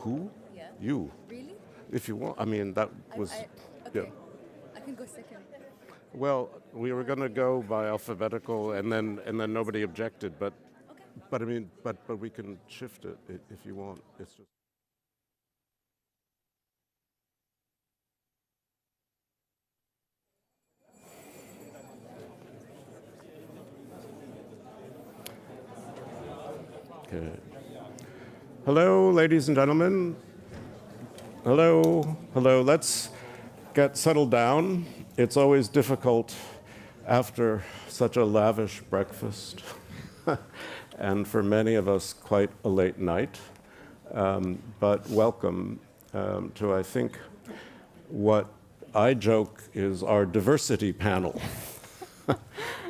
Who? Yeah. You. Really? If you want. I mean, that was... Okay. Yeah. I can go second. Well, we were going to go by alphabetical, and then nobody objected, but Okay. but I mean, but we can shift it if you want. It's just... Okay. Hello, ladies and gentlemen. Hello, hello. Let's get settled down. It's always difficult after such a lavish breakfast, and for many of us, quite a late night. But welcome to, I think, what I joke is our diversity panel,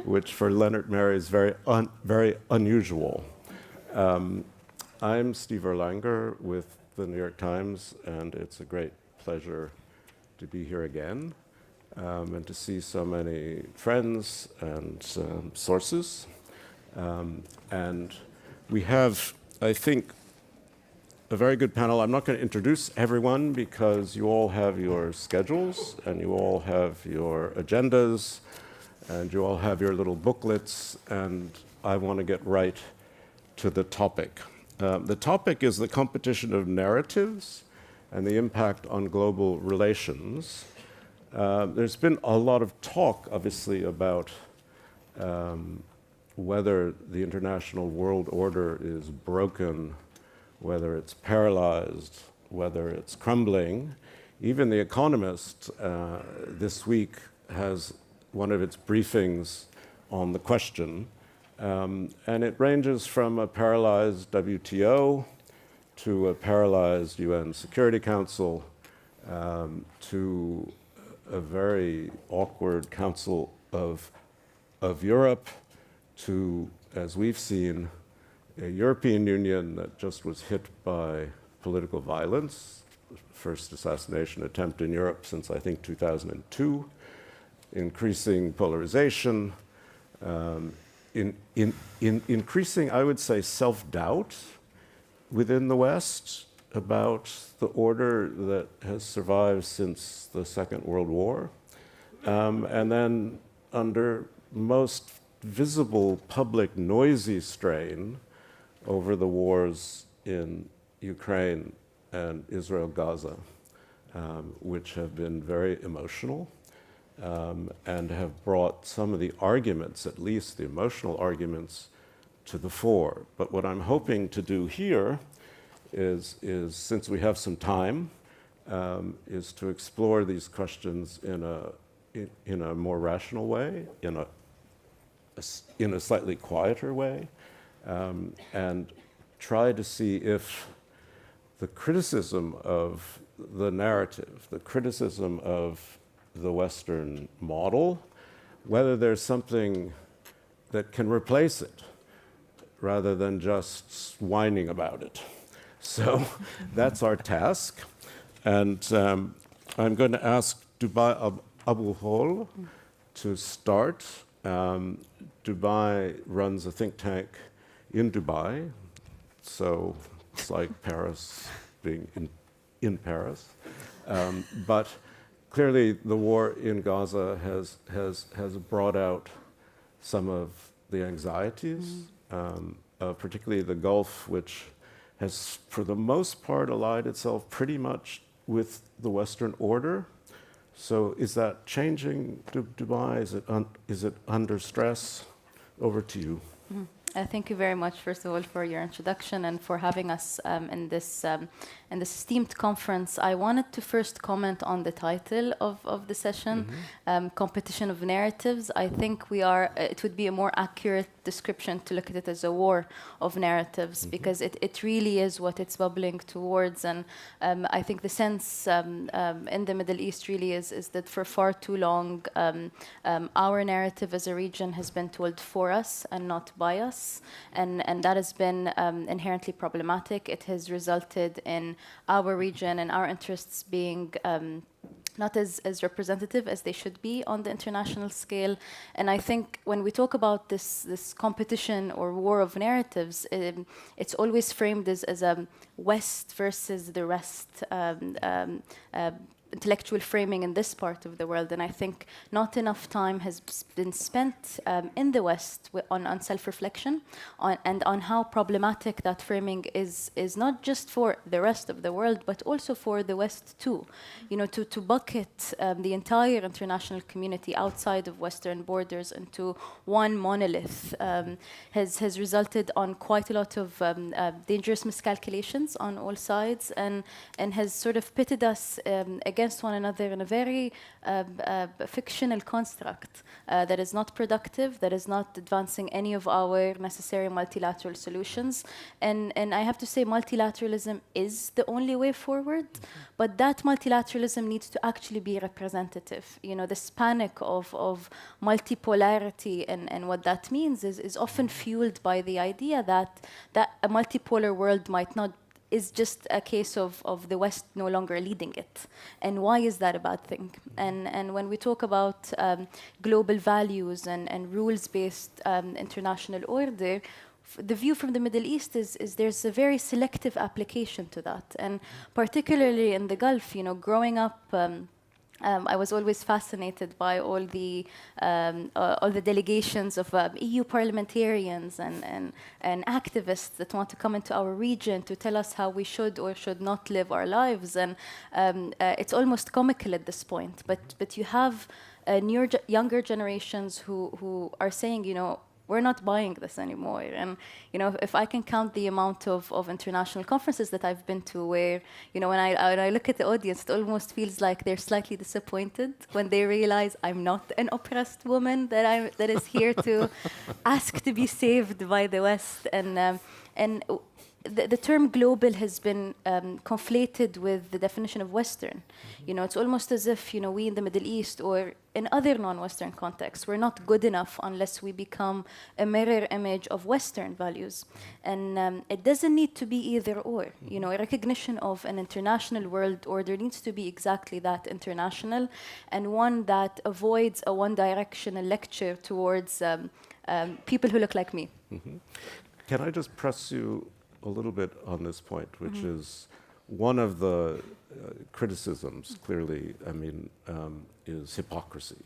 which for Lennart Meri is very unusual. I'm Steve Erlanger with the New York Times, and it's a great pleasure to be here again and to see so many friends and sources. And we have, I think, a very good panel. I'm not going to introduce everyone because you all have your schedules and you all have your agendas and you all have your little booklets, and I want to get right to the topic. The topic is the competition of narratives and the impact on global relations. There's been a lot of talk, obviously, about whether the international world order is broken, whether it's paralyzed, whether it's crumbling. Even The Economist this week has one of its briefings on the question. And it ranges from a paralyzed WTO to a paralyzed UN Security Council to a very awkward Council of Europe to, as we've seen, a European Union that just was hit by political violence, first assassination attempt in Europe since, I think, 2002, increasing polarization, increasing, I would say, self-doubt within the West about the order that has survived since the Second World War, and then under most visible public noisy strain over the wars in Ukraine and Israel-Gaza, which have been very emotional. And have brought some of the arguments, at least the emotional arguments, to the fore. But what I'm hoping to do here is since we have some time, is to explore these questions in a more rational way, in a slightly quieter way, and try to see if the criticism of the narrative, the criticism of the Western model, whether there's something that can replace it rather than just whining about it. So that's our task. And I'm going to ask Abulhoul to start. Dubai runs a think tank in Dubai, so it's like Paris being in Paris. But clearly, the war in Gaza has brought out some of the anxieties, particularly the Gulf, which has, for the most part, allied itself pretty much with the Western order. So is that changing Dubai? Is it under stress? Over to you. Thank you very much, first of all, for your introduction and for having us in this esteemed conference. I wanted to first comment on the title of the session, Competition of Narratives. I think it would be a more accurate description to look at it as a war of narratives, because it really is what it's bubbling towards. And I think the sense in the Middle East really is that for far too long, our narrative as a region has been told for us and not by us. And that has been inherently problematic. It has resulted in our region and our interests being not as representative as they should be on the international scale. And I think when we talk about this competition or war of narratives, it's always framed as a West versus the rest intellectual framing in this part of the world. And I think not enough time has been spent in the West on self-reflection and on how problematic that framing is not just for the rest of the world, but also for the West too. You know, to bucket the entire international community outside of Western borders into one monolith has resulted on quite a lot of dangerous miscalculations on all sides, and has sort of pitted us against one another in a very fictional construct that is not productive, that is not advancing any of our necessary multilateral solutions. And I have to say, multilateralism is the only way forward, but that multilateralism needs to actually be representative. You know, this panic of multipolarity and what that means is often fueled by the idea that a multipolar world might not is just a case of the West no longer leading it. And why is that a bad thing? And when we talk about global values and rules-based international order, the view from the Middle East is there's a very selective application to that. And particularly in the Gulf, you know, growing up, I was always fascinated by all the delegations of EU parliamentarians and activists that want to come into our region to tell us how we should or should not live our lives. And it's almost comical at this point. But you have younger generations who are saying, you know, we're not buying this anymore. And, you know, if I can count the amount of international conferences that I've been to where, you know, when I look at the audience, it almost feels like they're slightly disappointed when they realize I'm not an oppressed woman that is here to ask to be saved by the West. And the term global has been conflated with the definition of Western. You know, it's almost as if, you know, we in the Middle East or in other non-Western contexts, we're not good enough unless we become a mirror image of Western values. And it doesn't need to be either or. You know, a recognition of an international world order needs to be exactly that, international, and one that avoids a one-directional lecture towards people who look like me. Can I just press you a little bit on this point, which is one of the criticisms, clearly, I mean, is hypocrisy.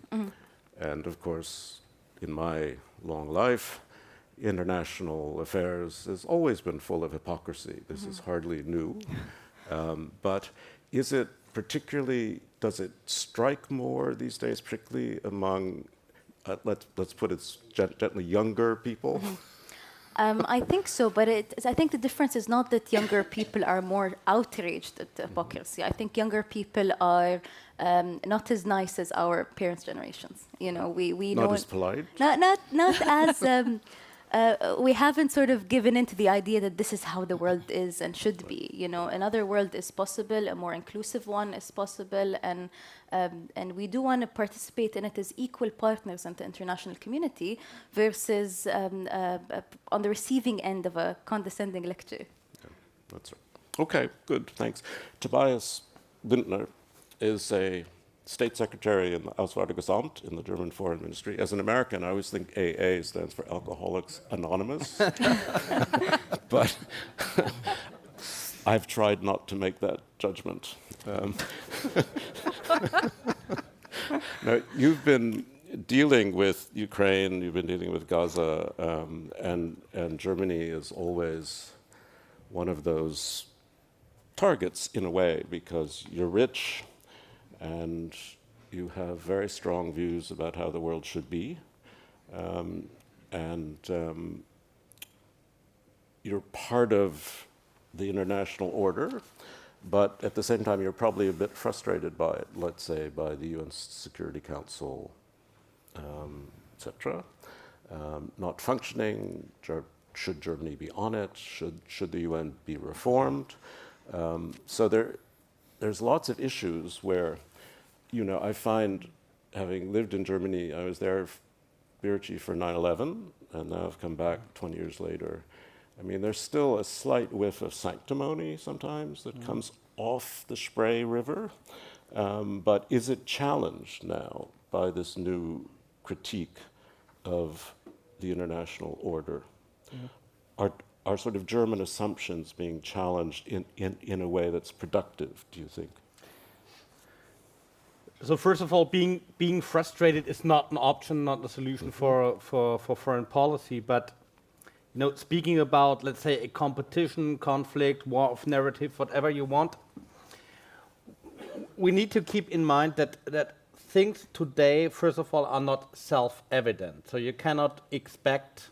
And of course, in my long life, international affairs has always been full of hypocrisy. This is hardly new. But is it particularly, does it strike more these days, particularly among, let's put it gently, younger people? I think so, but I think the difference is not that younger people are more outraged at the hypocrisy. I think younger people are not as nice as our parents' generations. You know, we Not know as polite? Not as we haven't sort of given into the idea that this is how the world is and should be. You know, another world is possible, a more inclusive one is possible, and we do want to participate in it as equal partners in the international community versus on the receiving end of a condescending lecture. Yeah, that's right. Okay, good, thanks. Tobias Lindner is a State Secretary in the Auswärtiges Amt in the German Foreign Ministry. As an American, I always think AA stands for Alcoholics Anonymous. But I've tried not to make that judgment. Now, you've been dealing with Ukraine, you've been dealing with Gaza, and Germany is always one of those targets in a way because you're rich, and you have very strong views about how the world should be. You're part of the international order, but at the same time, you're probably a bit frustrated by it, let's say, by the UN Security Council, etc. Not functioning. Should Germany be on it? Should the UN be reformed? So there's lots of issues where, you know, I find, having lived in Germany, I was there, Birchi, for 9/11, and now I've come back 20 years later. I mean, there's still a slight whiff of sanctimony sometimes that comes off the Spree River. But is it challenged now by this new critique of the international order? Are sort of German assumptions being challenged in a way that's productive, do you think? So first of all, being frustrated is not an option, not a solution for foreign policy. But speaking about, let's say, a competition, conflict, war of narrative, whatever you want, we need to keep in mind that things today, first of all, are not self-evident. So you cannot expect,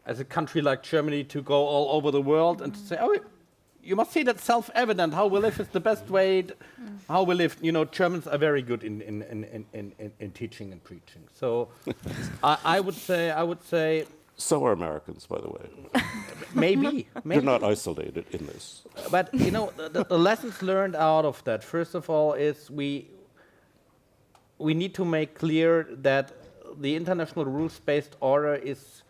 as a country like Germany, to go all over the world and to say, oh, you must see that's self-evident. How we live is the best way. How we live. Germans are very good in teaching and preaching. So I would say. So are Americans, by the way. Maybe. You're not isolated in this. But the lessons learned out of that, first of all, is we need to make clear that the international rules-based order is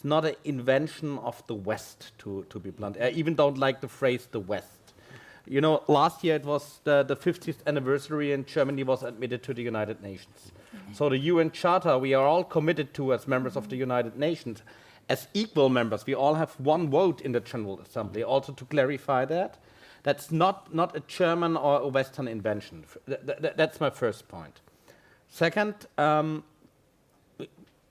not an invention of the West, to be blunt. I even don't like the phrase the West. Last year it was the 50th anniversary and Germany was admitted to the United Nations. So the UN Charter we are all committed to as members of the United Nations, as equal members. We all have one vote in the General Assembly. Also to clarify that's not a German or a Western invention. That's my first point. Second,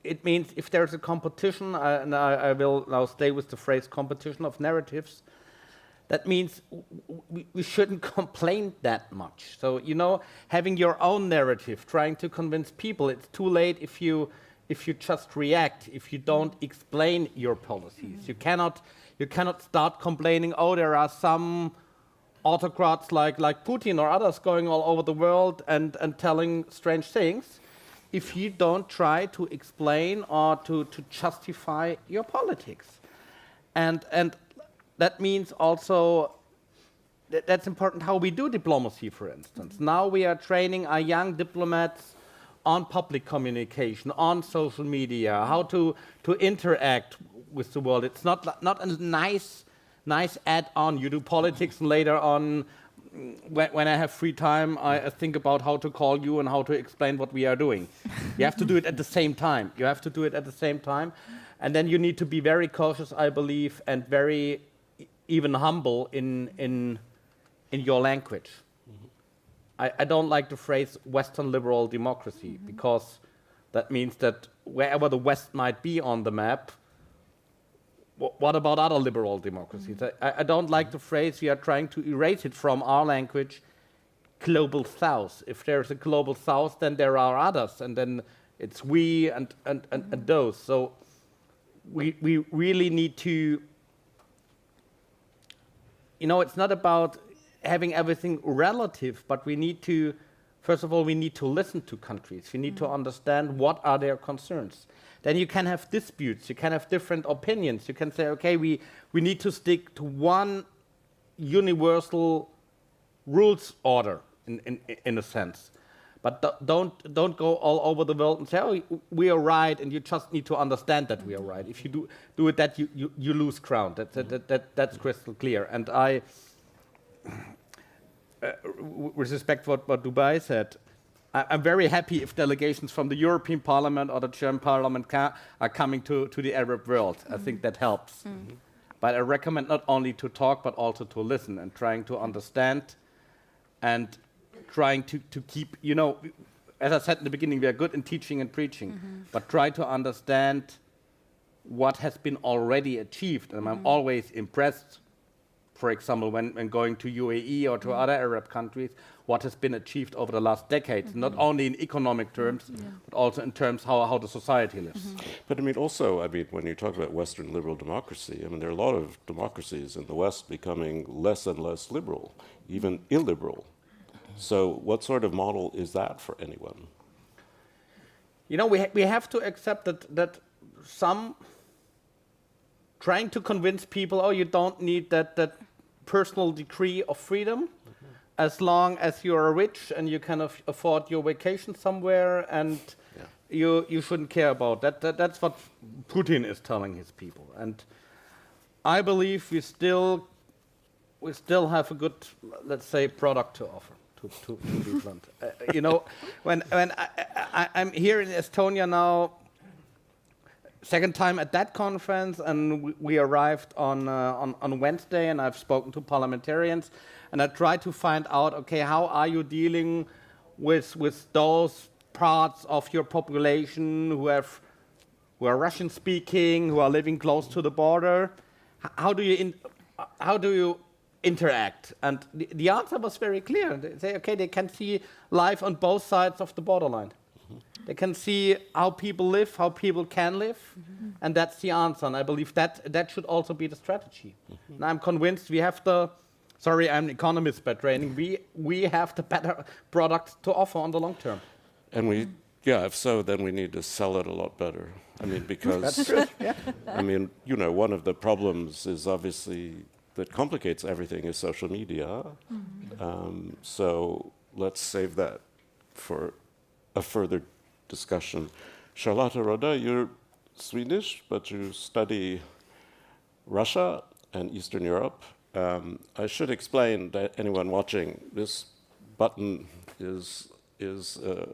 it means if there's a competition, and I will now stay with the phrase competition of narratives, that means we shouldn't complain that much. So, having your own narrative, trying to convince people, it's too late if you just react, if you don't explain your policies. You cannot start complaining, oh, there are some autocrats like Putin or others going all over the world and telling strange things, if you don't try to explain or to justify your politics. And that means also that's important how we do diplomacy, for instance. Now we are training our young diplomats on public communication, on social media, how to interact with the world. It's not a nice add-on. You do politics and later on, when I have free time, I think about how to call you and how to explain what we are doing. You have to do it at the same time. And then you need to be very cautious, I believe, and very even humble in your language. I don't like the phrase Western liberal democracy, because that means that wherever the West might be on the map, what about other liberal democracies? I don't like the phrase, we are trying to erase it from our language, global south. If there's a global south, then there are others, and then it's we and those. So we really need to, it's not about having everything relative, but we need to, first of all, we need to listen to countries. We need to understand what are their concerns. Then you can have disputes, you can have different opinions. You can say, okay, we need to stick to one universal rules order in a sense. But don't go all over the world and say, oh, we are right, and you just need to understand that we are right. If you do it that, you lose ground. That's crystal clear. And I, with respect to what Dubai said, I'm very happy if delegations from the European Parliament or the German Parliament are coming to the Arab world. I think that helps. But I recommend not only to talk, but also to listen and trying to understand and trying to keep, as I said in the beginning, we are good in teaching and preaching, but try to understand what has been already achieved. And I'm always impressed, for example, when going to UAE or to other Arab countries, what has been achieved over the last decades, not only in economic terms, but also in terms how the society lives. But also, when you talk about Western liberal democracy, there are a lot of democracies in the West becoming less and less liberal, even illiberal. So what sort of model is that for anyone? We have to accept that some trying to convince people, oh, you don't need that personal degree of freedom, as long as you are rich and you can afford your vacation somewhere, and you shouldn't care about that. That's what Putin is telling his people. And I believe we still have a good, let's say, product to offer to be blunt. You know, when I'm here in Estonia now, second time at that conference, and we arrived on Wednesday, and I've spoken to parliamentarians, and I tried to find out, okay, how are you dealing with those parts of your population who are Russian speaking, who are living close to the border? How do you interact? And the answer was very clear. They say, okay, they can see life on both sides of the borderline. They can see how people live, how people can live, and that's the answer. And I believe that should also be the strategy. And I'm convinced we have sorry, I'm an economist by training, we have the better product to offer on the long term. And if so, then we need to sell it a lot better. I mean, because, That's true, yeah. I mean, you know, one of the problems is obviously that complicates everything is social media. So let's save that for a further discussion. Charlotta, Rodhe, you're Swedish, but you study Russia and Eastern Europe. I should explain to anyone watching, this button is a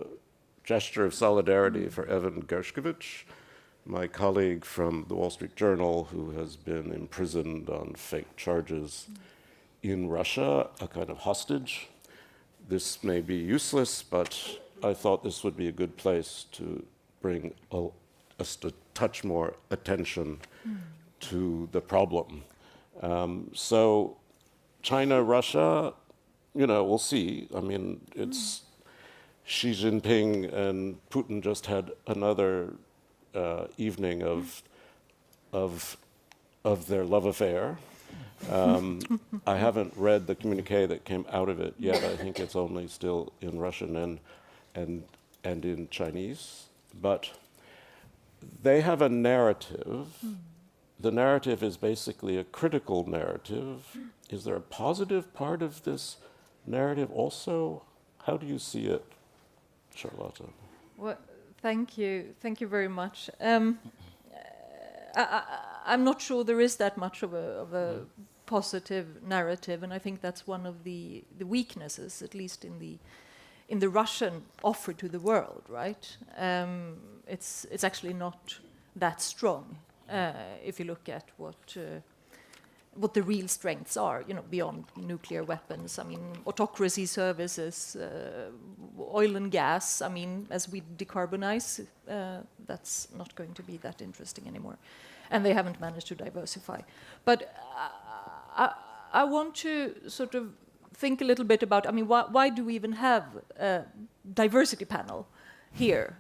gesture of solidarity for Evan Gershkovich, my colleague from the Wall Street Journal, who has been imprisoned on fake charges in Russia, a kind of hostage. This may be useless, but I thought this would be a good place to bring us to touch more attention to the problem. So China, Russia, you know, we'll see. I mean, it's Xi Jinping and Putin just had another evening of their love affair. I haven't read the communique that came out of it yet. I think it's only still in Russian and in Chinese. But they have a narrative. The narrative is basically a critical narrative. Is there a positive part of this narrative also? How do you see it, Charlotta? Well, thank you very much. I'm not sure there is that much of a positive narrative, and I think that's one of the weaknesses, at least in the Russian offer to the world. Right? It's actually not that strong if you look at what the real strengths are, you know, beyond nuclear weapons. I mean, autocracy services, oil and gas. I mean, as we decarbonize, that's not going to be that interesting anymore. And they haven't managed to diversify. But I want to sort of think a little bit about, I mean, why do we even have a diversity panel here?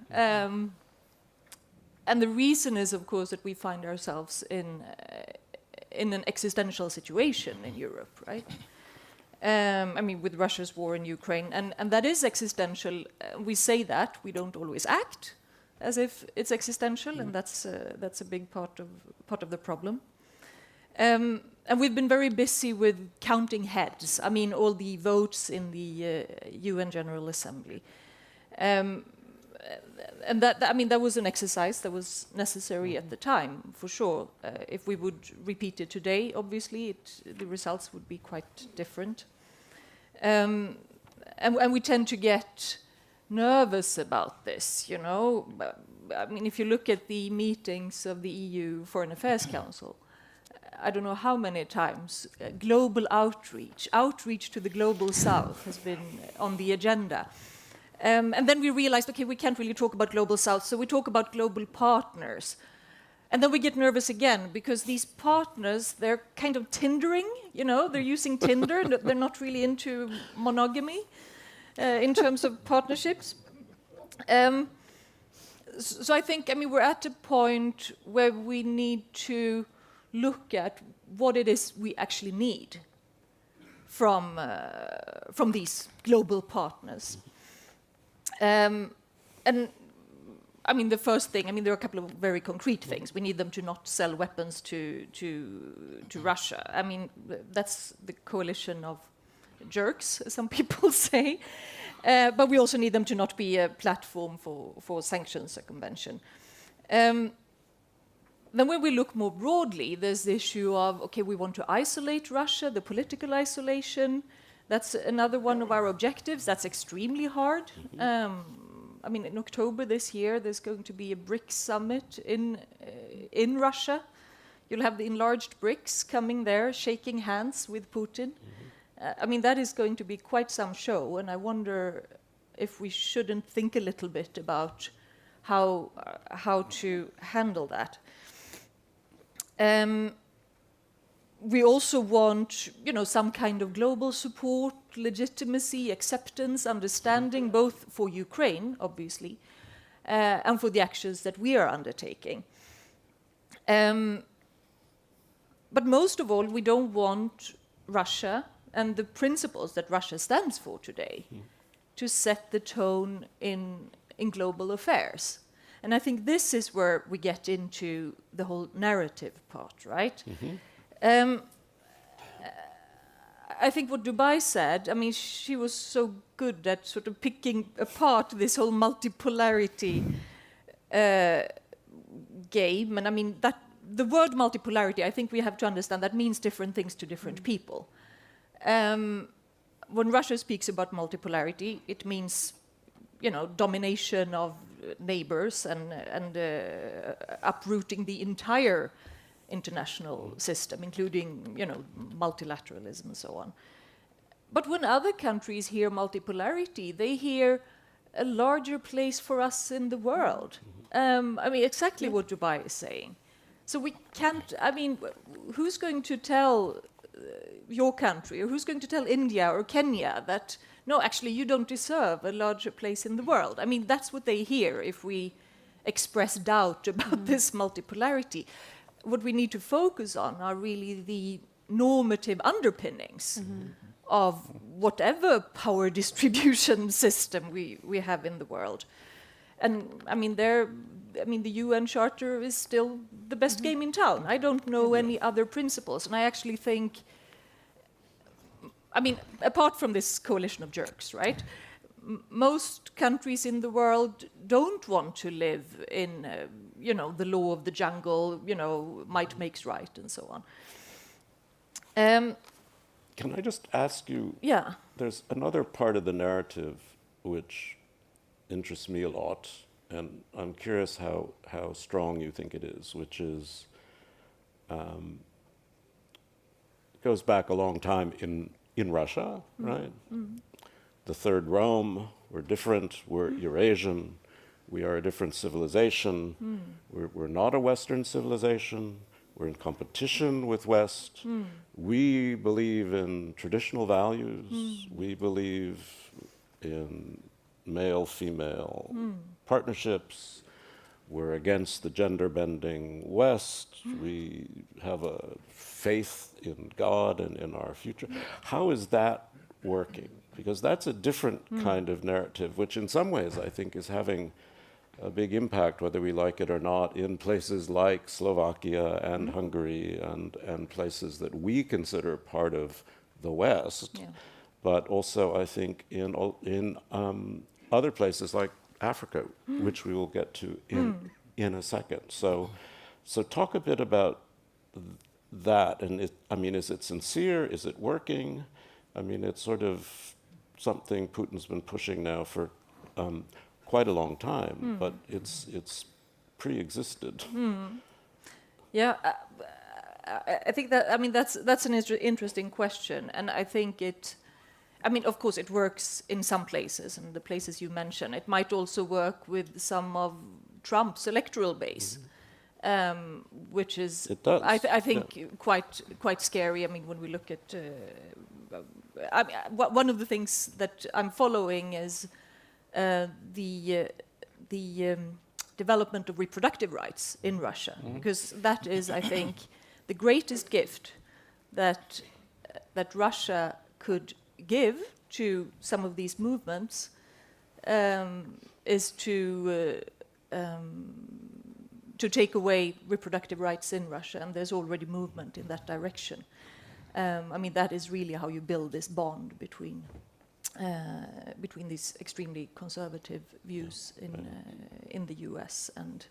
And the reason is, of course, that we find ourselves in an existential situation in Europe, right? I mean, with Russia's war in Ukraine, and that is existential. We say that, we don't always act as if it's existential, and that's a big part of the problem. And we've been very busy with counting heads. I mean, all the votes in the UN General Assembly. And that was an exercise that was necessary at the time, for sure. If we would repeat it today, obviously, the results would be quite different. And we tend to get nervous about this, you know. I mean, if you look at the meetings of the EU Foreign Affairs Council, I don't know how many times global outreach to the global south has been on the agenda. And then we realized, okay, we can't really talk about global south, so we talk about global partners. And then we get nervous again, because these partners, they're kind of Tindering, you know, they're using Tinder, they're not really into monogamy in terms of partnerships. So I think, I mean, we're at a point where we need to look at what it is we actually need from these global partners. And I mean, the first thing, I mean, there are a couple of very concrete things. We need them to not sell weapons to Russia. I mean, that's the coalition of jerks, some people say. But we also need them to not be a platform for sanctions circumvention. Then when we look more broadly, there's the issue of, okay, we want to isolate Russia, the political isolation, That's another one of our objectives. That's extremely hard. I mean, in October this year, there's going to be a BRICS summit in Russia. You'll have the enlarged BRICS coming there, shaking hands with Putin. I mean, that is going to be quite some show, and I wonder if we shouldn't think a little bit about how to handle that. We also want, some kind of global support, legitimacy, acceptance, understanding, both for Ukraine, obviously, and for the actions that we are undertaking. But most of all, we don't want Russia and the principles that Russia stands for today to set the tone in global affairs. And I think this is where we get into the whole narrative part, right? I think what Dubai said, I mean, she was so good at sort of picking apart this whole multipolarity game. And I mean, that the word multipolarity, I think we have to understand that means different things to different people. When Russia speaks about multipolarity, it means, domination of neighbors and uprooting the entire international system, including, multilateralism and so on. But when other countries hear multipolarity, they hear a larger place for us in the world. I mean, exactly what Dubai is saying. So we can't, I mean, who's going to tell your country, or who's going to tell India or Kenya that, no, actually, you don't deserve a larger place in the world? I mean, that's what they hear if we express doubt about this multipolarity. What we need to focus on are really the normative underpinnings of whatever power distribution system we have in the world. And I mean, the UN Charter is still the best game in town. I don't know any other principles. And I actually think, I mean, apart from this coalition of jerks, right? Most countries in the world don't want to live in, the law of the jungle, might makes right, and so on. Can I just ask you? Yeah. There's another part of the narrative which interests me a lot, and I'm curious how strong you think it is, which is, goes back a long time in Russia, right? The Third Rome, we're different, we're Eurasian, we are a different civilization, we're not a Western civilization, we're in competition with West, we believe in traditional values, we believe in male-female partnerships, we're against the gender-bending West, we have a faith in God and in our future. How is that working? Because that's a different kind of narrative, which in some ways I think is having a big impact, whether we like it or not, in places like Slovakia and Hungary and places that we consider part of the West, but also I think in other places like Africa, which we will get to in a second. So talk a bit about that. And is it sincere? Is it working? I mean, it's sort of something Putin's been pushing now for quite a long time, but it's pre-existed. Yeah, I think that, I mean, that's an interesting question, and I think of course it works in some places, and the places you mentioned. It might also work with some of Trump's electoral base, which is, it does. I think, quite scary. I mean, when we look at, one of the things that I'm following is the development of reproductive rights in Russia, because that is, I think, the greatest gift that Russia could give to some of these movements is to take away reproductive rights in Russia, and there's already movement in that direction. I mean, that is really how you build this bond between these extremely conservative views in the U.S. and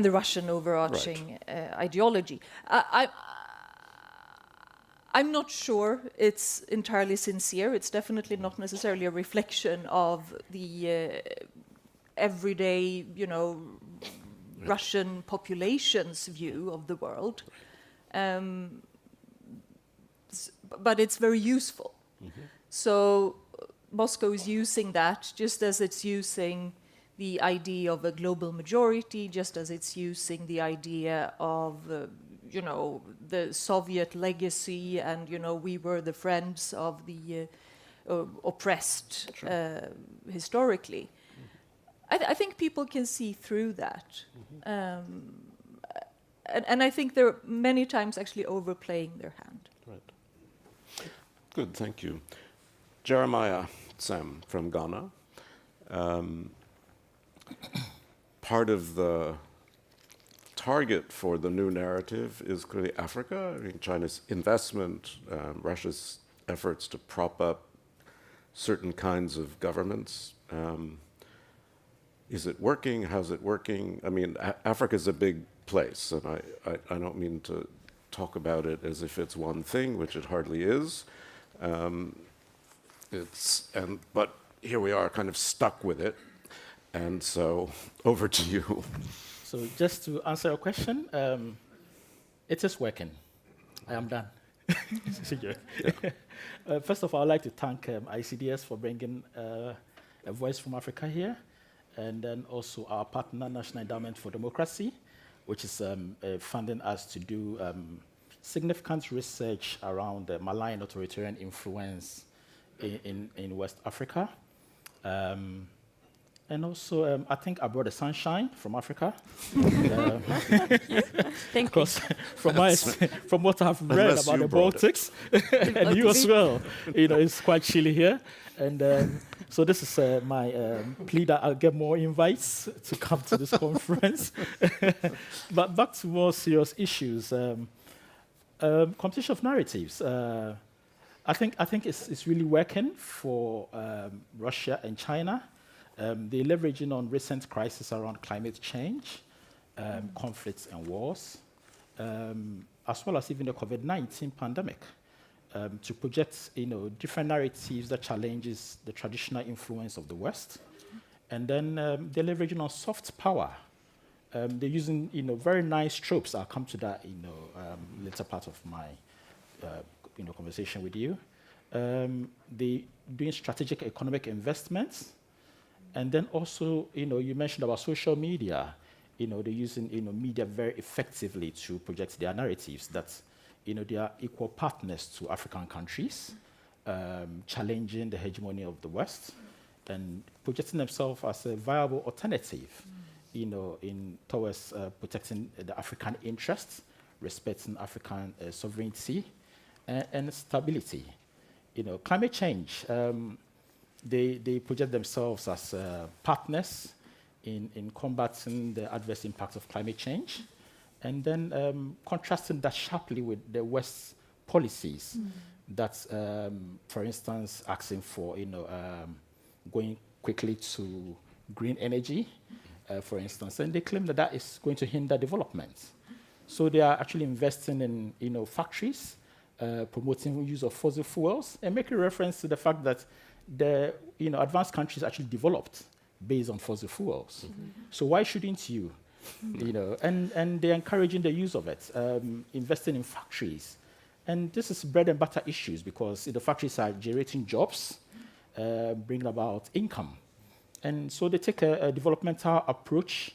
the Russian overarching ideology. I'm not sure it's entirely sincere. It's definitely not necessarily a reflection of the everyday, Russian population's view of the world. But it's very useful. So Moscow is using that just as it's using the idea of a global majority, just as it's using the idea of, the Soviet legacy and, we were the friends of the oppressed historically. I think people can see through that. And I think they're many times actually overplaying their hand. Right. Good, thank you. Jeremiah Sam from Ghana. Part of the target for the new narrative is clearly Africa. I mean, China's investment, Russia's efforts to prop up certain kinds of governments. Is it working? How's it working? I mean, Africa's a big place, and I don't mean to talk about it as if it's one thing, which it hardly is. But here we are, kind of stuck with it. And so, over to you. So just to answer your question, it is working. I am done. First of all, I'd like to thank ICDS for bringing a voice from Africa here, and then also our partner, National Endowment for Democracy, which is funding us to do significant research around malign authoritarian influence in West Africa. And also, I think I brought the sunshine from Africa. Thank you. From what I've read about the Baltics, and you as well, it's quite chilly here. And so this is my plea that I'll get more invites to come to this conference. But back to more serious issues. Competition of narratives. I think it's really working for Russia and China. They're leveraging on recent crises around climate change, conflicts and wars, as well as even the COVID-19 pandemic, to project different narratives that challenges the traditional influence of the West. And then they're leveraging on soft power. They're using very nice tropes. I'll come to that later part of my conversation with you. They're doing strategic economic investments. And then also, you mentioned about social media. They're using media very effectively to project their narratives that they are equal partners to African countries, challenging the hegemony of the West, and projecting themselves as a viable alternative, towards protecting the African interests, respecting African sovereignty and stability. Climate change. They project themselves as partners in combating the adverse impacts of climate change, and then contrasting that sharply with the West's policies that, for instance, asking for going quickly to green energy, for instance, and they claim that is going to hinder development. So they are actually investing in factories, promoting use of fossil fuels, and making reference to the fact that the advanced countries actually developed based on fossil fuels. So why shouldn't you? And they're encouraging the use of it, investing in factories. And this is bread and butter issues because the factories are generating jobs, bringing about income. And so they take a developmental approach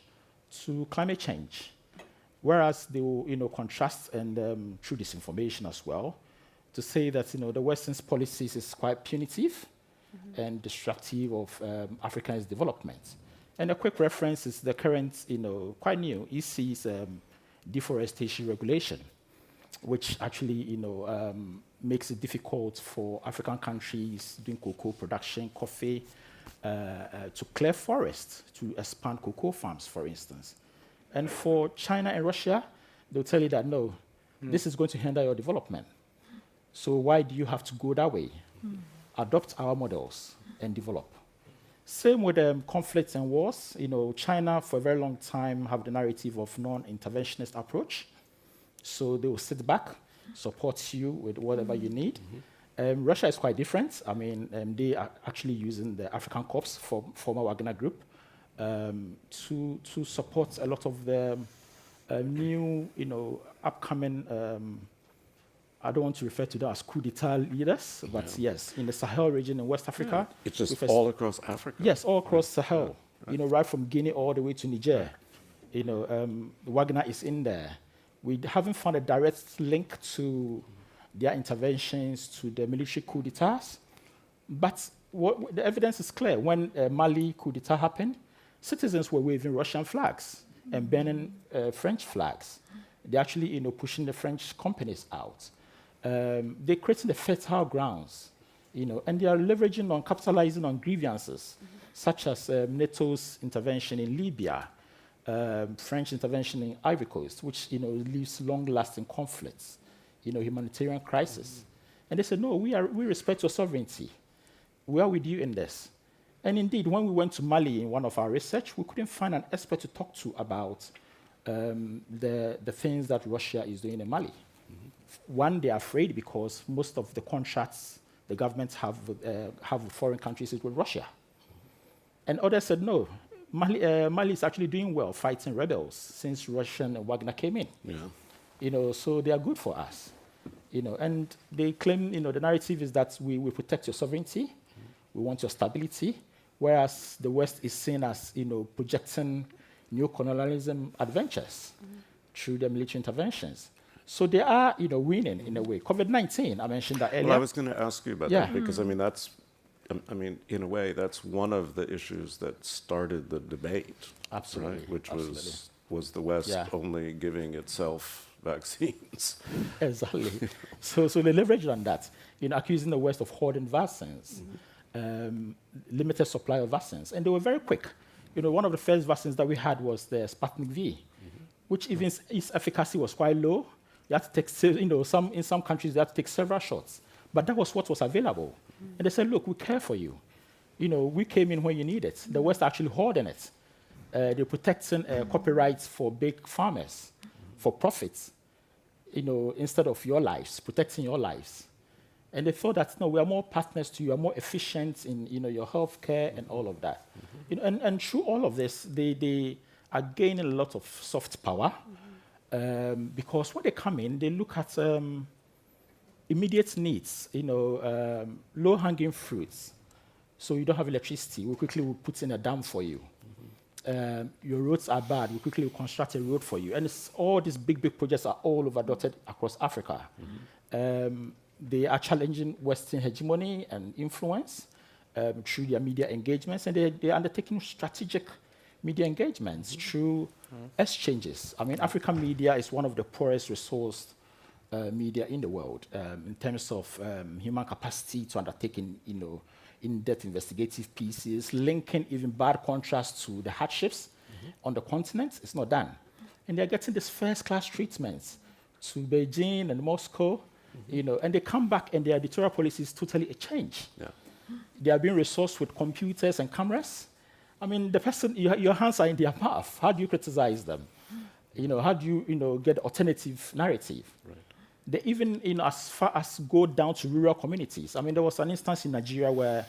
to climate change, whereas they will contrast and through disinformation as well, to say that the Western's policies is quite punitive and destructive of Africa's development. And a quick reference is the current, quite new EC's deforestation regulation, which actually, makes it difficult for African countries doing cocoa production, coffee, to clear forests, to expand cocoa farms, for instance. And for China and Russia, they'll tell you that, no, this is going to hinder your development. So why do you have to go that way? Adopt our models and develop. Same with conflicts and wars. China, for a very long time, have the narrative of non-interventionist approach. So they will sit back supports you with whatever you need. Russia is quite different. I mean, they are actually using the African Corps, former Wagner Group, to support a lot of the new, upcoming. I don't want to refer to them as coup d'etat leaders, but yes, in the Sahel region in West Africa. It's just all across Africa. Yes, all across Sahel. Right from Guinea all the way to Niger. Wagner is in there. We haven't found a direct link to their interventions, to the military coup d'etats, but the evidence is clear. When Mali coup d'etat happened, citizens were waving Russian flags and burning French flags. They're actually, pushing the French companies out. They're creating the fertile grounds, and they are leveraging on, capitalizing on grievances, such as NATO's intervention in Libya, French intervention in Ivory Coast, which, leaves long-lasting conflicts, humanitarian crisis. And they said, no, we respect your sovereignty. We are with you in this. And indeed, when we went to Mali in one of our research, we couldn't find an expert to talk to about the things that Russia is doing in Mali. One, they're afraid because most of the contracts the governments have with foreign countries is with Russia. And others said, no, Mali is actually doing well fighting rebels since Russian and Wagner came in. Yeah. So they are good for us. And they claim, the narrative is that we protect your sovereignty, we want your stability, whereas the West is seen as, projecting neo-colonialism adventures through their military interventions. So they are, winning in a way. COVID-19, I mentioned that earlier. Well, I was going to ask you about that because, in a way, that's one of the issues that started the debate. Absolutely. Right? Which was the West only giving itself vaccines. Exactly. So they leveraged on that, accusing the West of hoarding vaccines, limited supply of vaccines. And they were very quick. One of the first vaccines that we had was the Sputnik V, which even its efficacy was quite low. You had to take, in some countries, you had to take several shots. But that was what was available. And they said, look, we care for you. We came in when you need it. The West actually hoarding it. They're protecting copyrights for big farmers, for profits, instead of your lives, protecting your lives. And they thought that, no, we are more partners to you, we are more efficient in, your healthcare and all of that. And through all of this, they are gaining a lot of soft power because when they come in, they look at immediate needs, low-hanging fruits. So you don't have electricity, we quickly will put in a dam for you. Your roads are bad, we quickly will construct a road for you. And all these big projects are all over dotted across Africa. They are challenging Western hegemony and influence through their media engagements, and they are undertaking strategic media engagements through exchanges. I mean, African media is one of the poorest resourced media in the world in terms of human capacity to undertake in-depth investigative pieces, linking even bad contrasts to the hardships on the continent. It's not done. And they're getting this first-class treatment to Beijing and Moscow, and they come back and their editorial policy is totally a change. Yeah. They are being resourced with computers and cameras. I mean, the person, your hands are in their mouth. How do you criticize them? How do you, get alternative narrative? Right. They even, as far as go down to rural communities. I mean, there was an instance in Nigeria where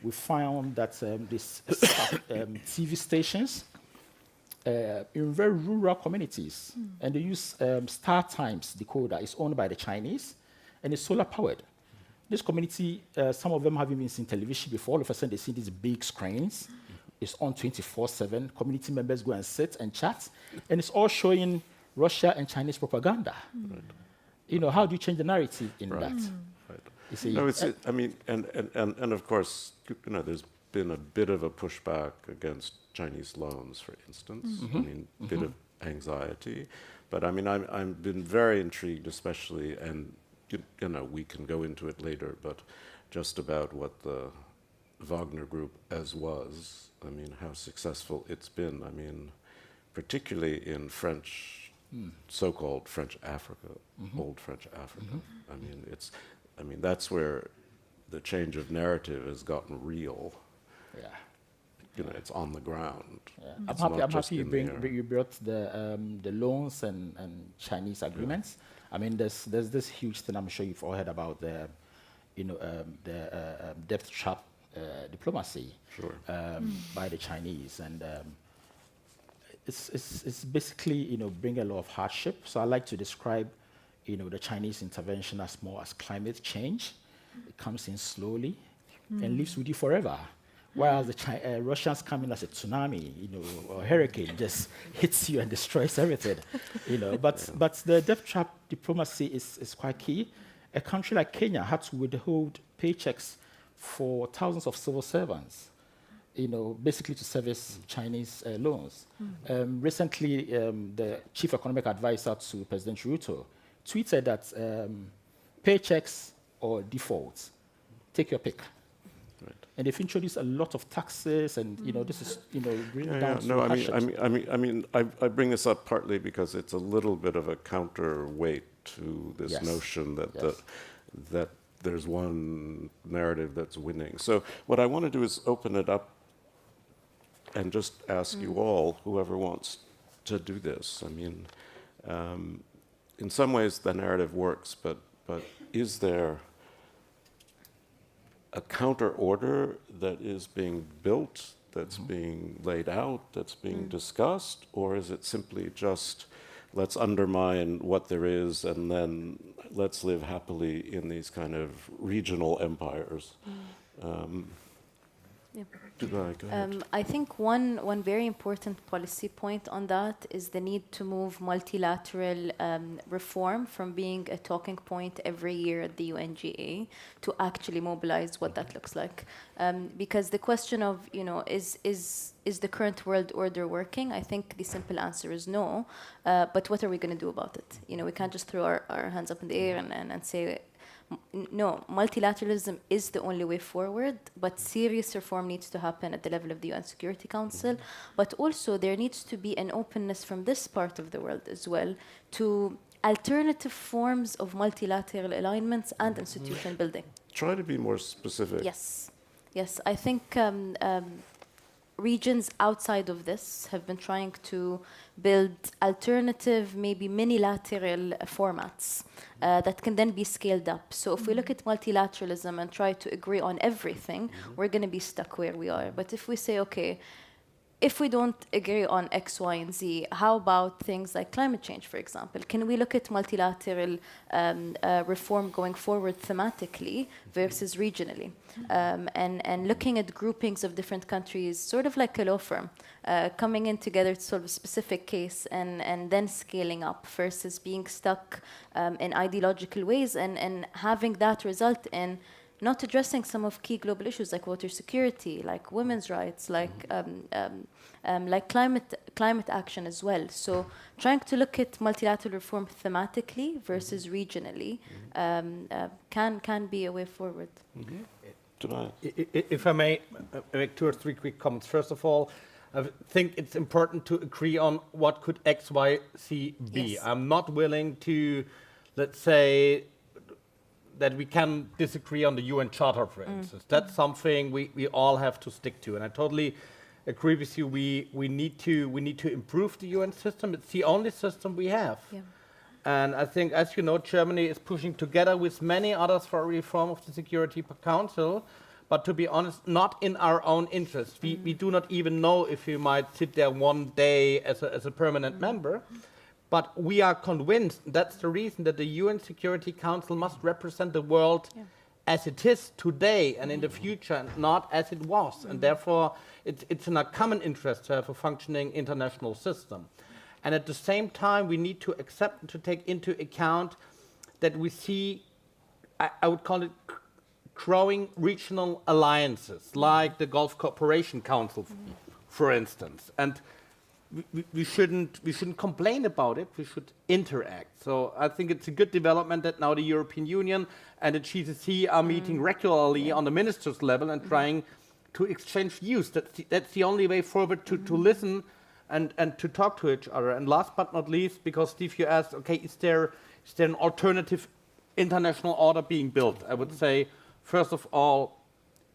we found that these TV stations in very rural communities, and they use Star Times decoder. It's owned by the Chinese, and it's solar powered. This community, some of them haven't even seen television before. All of a sudden, they see these big screens. It's on 24/7. Community members go and sit and chat, and it's all showing Russia and Chinese propaganda. Right. How do you change the narrative in that? Right. You see, no, I mean, and of course, there's been a bit of a pushback against Chinese loans, for instance. I mean, a bit of anxiety, but I mean, I've been very intrigued, especially, and we can go into it later, but just about what the Wagner Group was. I mean, how successful it's been. I mean, particularly in French, so-called French Africa, old French Africa. I mean, that's where the change of narrative has gotten real. Yeah. it's on the ground. Yeah. It's I'm not just happy in the air. you brought the loans and Chinese agreements. I mean, there's this huge thing I'm sure you've all heard about the debt trap diplomacy by the Chinese, and it's basically bring a lot of hardship. So I like to describe the Chinese intervention as more as climate change. It comes in slowly and lives with you forever. Whereas the Russians come in as a tsunami, or hurricane, just hits you and destroys everything, But the debt trap diplomacy is quite key. A country like Kenya had to withhold paychecks for thousands of civil servants, basically to service Chinese loans. Recently, the chief economic advisor to President Ruto tweeted that paychecks or defaults, take your pick. Right. And they've introduced a lot of taxes, and this is bringing down. No, I mean, I bring this up partly because it's a little bit of a counterweight to this notion that there's one narrative that's winning. So what I want to do is open it up and just ask you all, whoever wants to do this. I mean, in some ways the narrative works, but is there a counter order that is being built, that's being laid out, that's being discussed, or is it simply just let's undermine what there is and then let's live happily in these kind of regional empires? Go ahead. I think one very important policy point on that is the need to move multilateral reform from being a talking point every year at the UNGA to actually mobilize what that looks like. Because the question of, is the current world order working? I think the simple answer is no. But what are we going to do about it? We can't just throw our hands up in the air and say, no, multilateralism is the only way forward, but serious reform needs to happen at the level of the UN Security Council. But also there needs to be an openness from this part of the world as well to alternative forms of multilateral alignments and institution building. Try to be more specific. Yes. I think regions outside of this have been trying to build alternative, maybe minilateral formats that can then be scaled up. So if we look at multilateralism and try to agree on everything, we're going to be stuck where we are. But if we say, okay, if we don't agree on X, Y, and Z, how about things like climate change, for example? Can we look at multilateral reform going forward thematically versus regionally? And looking at groupings of different countries, sort of like a law firm, coming in together to solve a specific case and then scaling up versus being stuck in ideological ways and having that result in not addressing some of key global issues like water security, like women's rights, like climate action as well. So trying to look at multilateral reform thematically versus regionally can be a way forward. If I may make 2 or 3 quick comments. First of all, I think it's important to agree on what could X, Y, Z be. Yes. I'm not willing to, let's say, that we can disagree on the UN Charter, for instance. That's something we all have to stick to. And I totally agree with you. We need to improve the UN system. It's the only system we have. Yeah. And I think, as you know, Germany is pushing together with many others for a reform of the Security Council. But to be honest, not in our own interest. We do not even know if we might sit there one day as a permanent member. But we are convinced that's the reason that the UN Security Council must represent the world as it is today and in the future, and not as it was. And therefore, it's in our common interest to have a functioning international system. And at the same time, we need to accept and to take into account that we see, I would call it, growing regional alliances, like the Gulf Cooperation Council, for instance. And we shouldn't complain about it. We should interact. So I think it's a good development that now the European Union and the GCC are meeting regularly on the ministers' level and trying to exchange views. That's the only way forward to listen and to talk to each other. And last but not least, because Steve, you asked, okay, is there an alternative international order being built? I would say, first of all,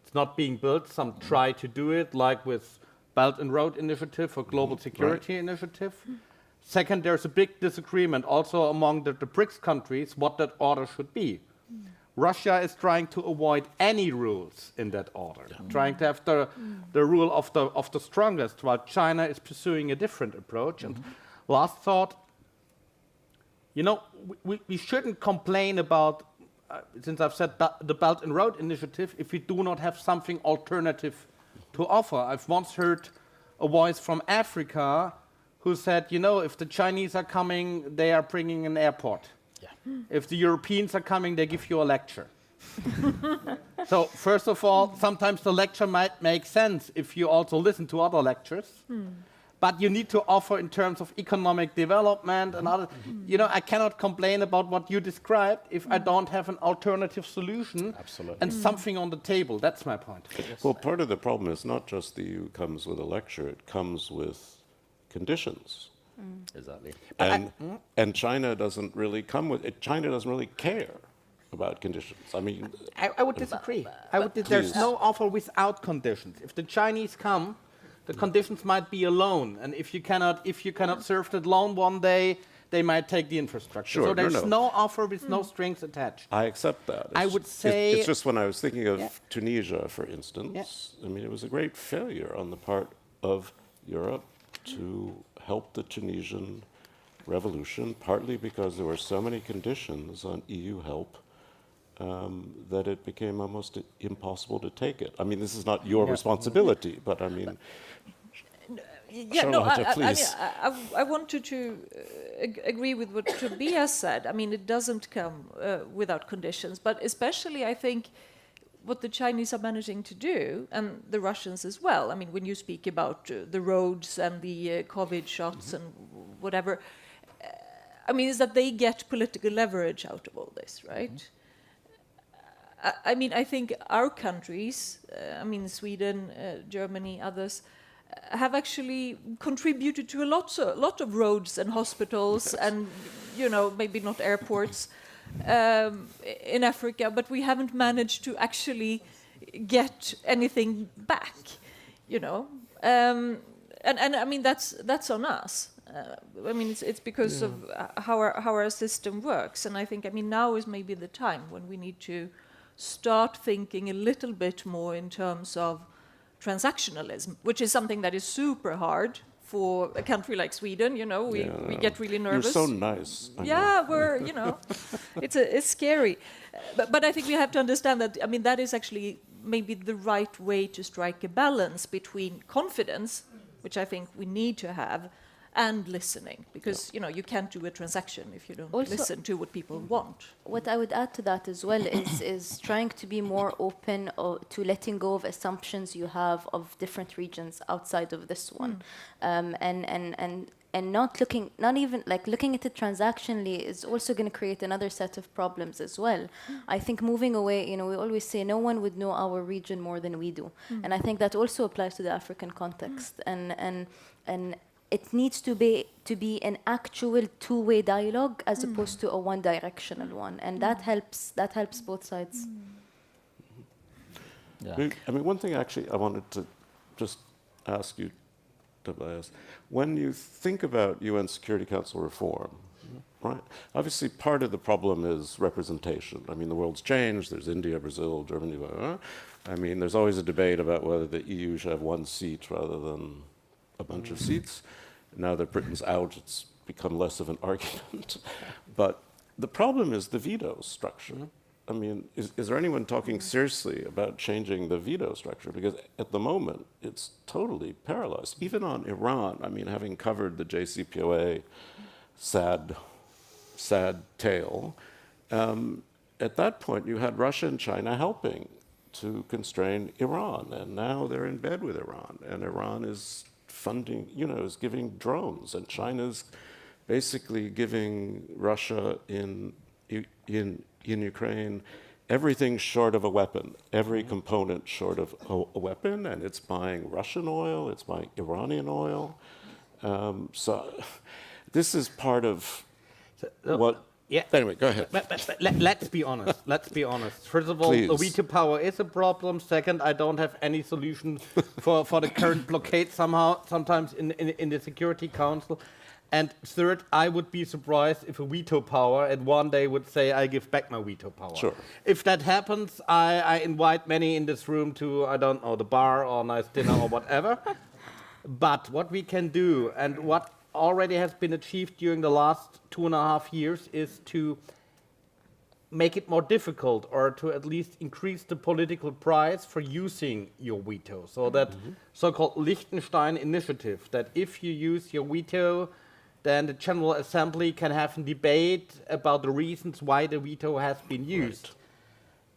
it's not being built. Some try to do it, like with Belt and Road Initiative or Global Security Initiative. Second, there's a big disagreement also among the BRICS countries what that order should be. Russia is trying to avoid any rules in that order, trying to have the rule of the strongest, while China is pursuing a different approach. And last thought, you know, we shouldn't complain about, since I've said the Belt and Road Initiative, if we do not have something alternative to offer. I've once heard a voice from Africa who said, you know, if the Chinese are coming, they are bringing an airport. If the Europeans are coming, they give you a lecture. So first of all, sometimes the lecture might make sense if you also listen to other lectures. But you need to offer in terms of economic development and other. You know, I cannot complain about what you described if I don't have an alternative solution and something on the table. That's my point. Well, part of the problem is not just the EU comes with a lecture, it comes with conditions. Exactly. And China doesn't really come with it. China doesn't really care about conditions. I mean, I would disagree. There's no offer without conditions. If the Chinese come, the conditions might be a loan, and if you cannot serve that loan one day, they might take the infrastructure. Sure, so there's no offer with no strings attached. I accept that. I would say it's just when I was thinking of Tunisia, for instance. I mean, it was a great failure on the part of Europe to help the Tunisian revolution, partly because there were so many conditions on EU help that it became almost impossible to take it. I mean, this is not your responsibility, but I mean, Charlotta, please. I wanted to agree with what Tobias said. I mean, it doesn't come without conditions, but especially I think what the Chinese are managing to do, and the Russians as well. I mean, when you speak about the roads and the COVID shots and whatever, I mean, is that they get political leverage out of all this, right? I mean, I think our countries, I mean, Sweden, Germany, others, have actually contributed to a lot of roads and hospitals and, you know, maybe not airports in Africa, but we haven't managed to actually get anything back, you know. And I mean, that's on us. I mean, it's because of how our system works. And I think, I mean, now is maybe the time when we need to start thinking a little bit more in terms of transactionalism, which is something that is super hard for a country like Sweden. You know, we get really nervous. You're so nice. We're, you know, it's scary. But I think we have to understand that, I mean, that is actually maybe the right way to strike a balance between confidence, which I think we need to have, and listening, because you know, you can't do a transaction if you don't listen to what people want. What I would add to that as well is trying to be more open to letting go of assumptions you have of different regions outside of this one, and not even looking at it transactionally is also going to create another set of problems as well. I think moving away, you know, we always say no one would know our region more than we do, and I think that also applies to the African context, and it needs to be an actual two-way dialogue as opposed to a one-directional one, and that helps both sides. I mean, one thing actually I wanted to just ask you, Tobias, when you think about UN Security Council reform, right? Obviously, part of the problem is representation. I mean, the world's changed. There's India, Brazil, Germany. I mean, there's always a debate about whether the EU should have one seat rather than a bunch of seats. Now that Britain's out, it's become less of an argument. But the problem is the veto structure. I mean, is there anyone talking seriously about changing the veto structure? Because at the moment, it's totally paralyzed. Even on Iran, I mean, having covered the JCPOA sad tale, at that point, you had Russia and China helping to constrain Iran. And now they're in bed with Iran. And Iran is funding, you know, is giving drones. And China's basically giving Russia in Ukraine everything short of a weapon, every component short of a weapon, and it's buying Russian oil, it's buying Iranian oil. So this is part of what Yeah. Anyway, go ahead. But let's be honest. Let's be honest. First of all, Please. the veto power is a problem. Second, I don't have any solution for the current blockade sometimes in the Security Council. And third, I would be surprised if a veto power at one day would say, I give back my veto power. Sure. If that happens, I invite many in this room to, I don't know, the bar or nice dinner or whatever. But what we can do, and what already has been achieved during the last 2.5 years, is to make it more difficult, or to at least increase the political price for using your veto. So that so-called Liechtenstein initiative, that if you use your veto, then the General Assembly can have a debate about the reasons why the veto has been used. Right.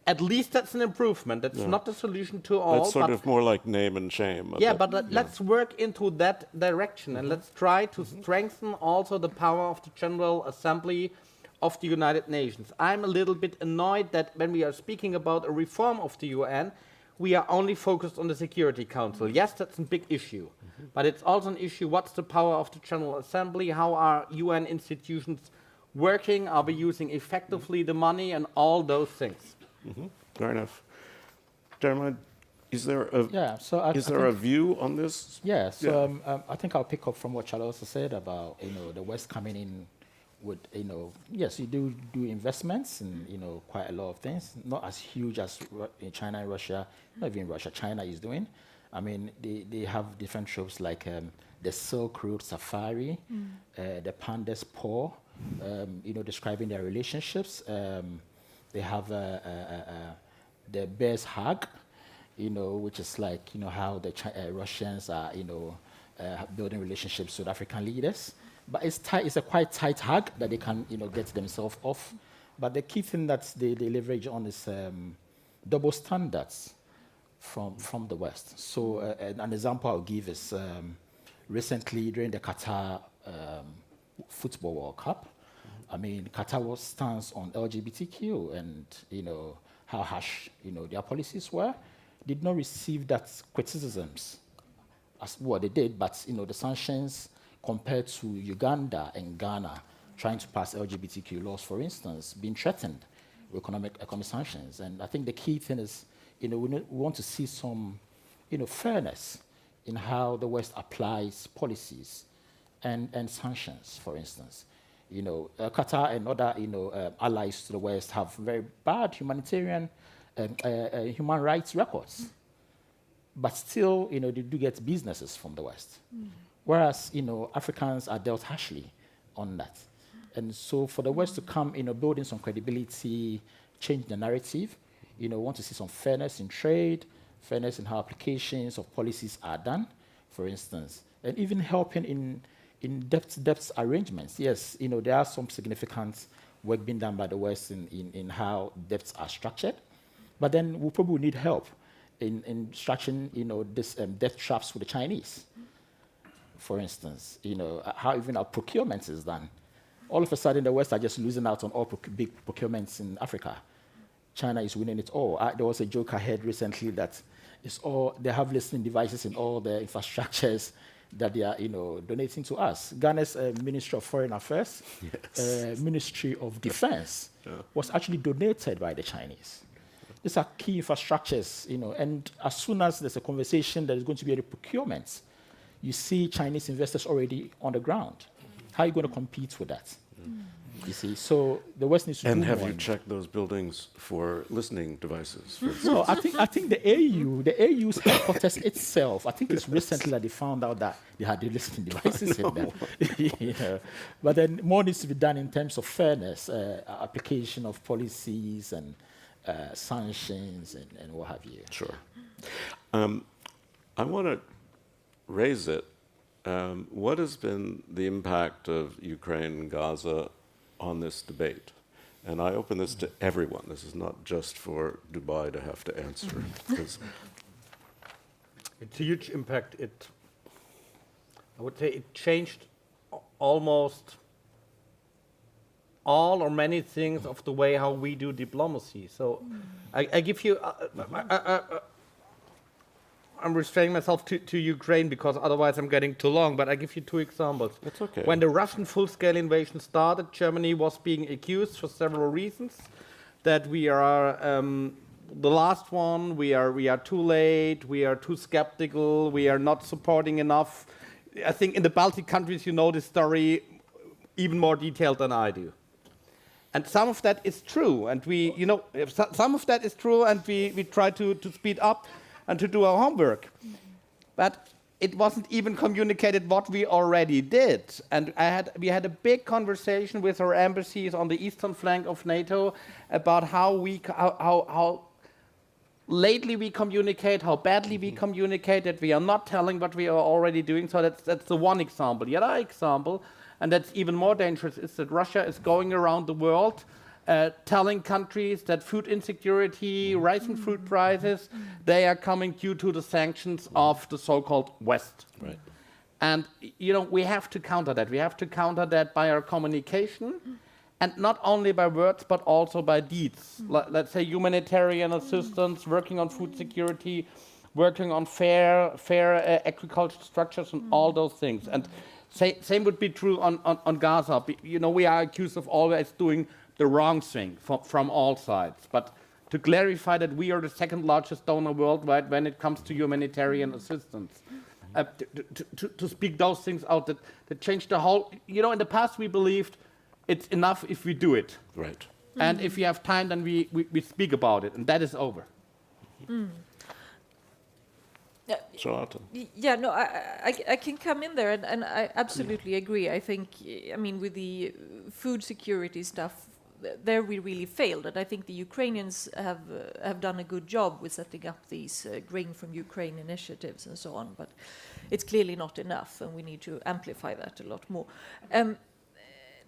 At least that's an improvement. That's not the solution to all. That's sort of more like name and shame. Yeah, but let's work into that direction, and let's try to strengthen also the power of the General Assembly of the United Nations. I'm a little bit annoyed that when we are speaking about a reform of the UN, we are only focused on the Security Council. Yes, that's a big issue, but it's also an issue, what's the power of the General Assembly, how are UN institutions working, are we using effectively the money, and all those things. Fair enough. Jeremiah, is there a is there a view on this? Yeah, so I think I'll pick up from what Charlotta said about the West coming in with yes, you do investments in quite a lot of things, not as huge as in China and Russia, not even Russia. China is doing. I mean, they have different tropes like the Silk Road Safari, the Pandas Paw, describing their relationships. They have the Bear's Hug, which is like how the Russians are building relationships with African leaders. But it's tight. It's a quite tight hug that they can get themselves off. But the key thing that they leverage on is double standards from the West. So an example I'll give is recently during the Qatar Football World Cup. I mean, Qatar stands on LGBTQ and how harsh their policies were. Did not receive that criticisms as what they did, but the sanctions compared to Uganda and Ghana trying to pass LGBTQ laws, for instance, being threatened with economic sanctions. And I think the key thing is, we want to see some, fairness in how the West applies policies and sanctions, for instance. Qatar and other, allies to the West have very bad humanitarian human rights records, but still, they do get businesses from the West. Whereas, Africans are dealt harshly on that. And so for the West to come, building some credibility, change the narrative, want to see some fairness in trade, fairness in how applications of policies are done, for instance, and even helping in debt arrangements. Yes, there are some significant work being done by the West in how debts are structured, but then we probably need help in structuring, this debt traps with the Chinese. For instance, how even our procurement is done. All of a sudden, the West are just losing out on all big procurements in Africa. China is winning it all. There was a joke I heard recently that they have listening devices in all the infrastructures that they are, donating to us. Ghana's Ministry of Foreign Affairs, Ministry of Defense, was actually donated by the Chinese. These are key infrastructures, and as soon as there's a conversation that is going to be a procurement, you see Chinese investors already on the ground. How are you going to compete with that? You see, so the West needs to do more. And have you checked those buildings for listening devices? No, I think the AU's headquarters itself, I think it's recently that they found out that they had the listening devices in there. But then more needs to be done in terms of fairness, application of policies and sanctions and what have you. Sure. I want to raise it. What has been the impact of Ukraine and Gaza on this debate? And I open this to everyone. This is not just for Dubai to have to answer. It's a huge impact. I would say it changed almost all or many things of the way how we do diplomacy. So I give you, I'm restraining myself to Ukraine because otherwise I'm getting too long, but I give you 2 examples. That's okay. When the Russian full-scale invasion started, Germany was being accused for several reasons that we are the last one, we are too late, we are too skeptical, we are not supporting enough. I think in the Baltic countries you know this story even more detailed than I do. And some of that is true, and some of that is true, and we try to speed up and to do our homework. But it wasn't even communicated what we already did. And we had a big conversation with our embassies on the eastern flank of NATO about how lately we communicate, how badly we communicate, that we are not telling what we are already doing. So that's the one example. The other example, and that's even more dangerous, is that Russia is going around the world telling countries that food insecurity, rising food prices, they are coming due to the sanctions of the so-called West. Right. And we have to counter that. We have to counter that by our communication, and not only by words, but also by deeds. Let's say humanitarian assistance, working on food security, working on fair agricultural structures, and all those things. And same would be true on Gaza. We are accused of always doing the wrong thing from all sides. But to clarify that we are the second largest donor worldwide when it comes to humanitarian assistance. To speak those things out that change the whole... in the past we believed it's enough if we do it. Right. And if we have time, then we speak about it, and that is over. Charlotta. Yeah, no, I can come in there, and I absolutely agree. I think, with the food security stuff, there we really failed, and I think the Ukrainians have done a good job with setting up these Grain from Ukraine initiatives and so on, but it's clearly not enough, and we need to amplify that a lot more.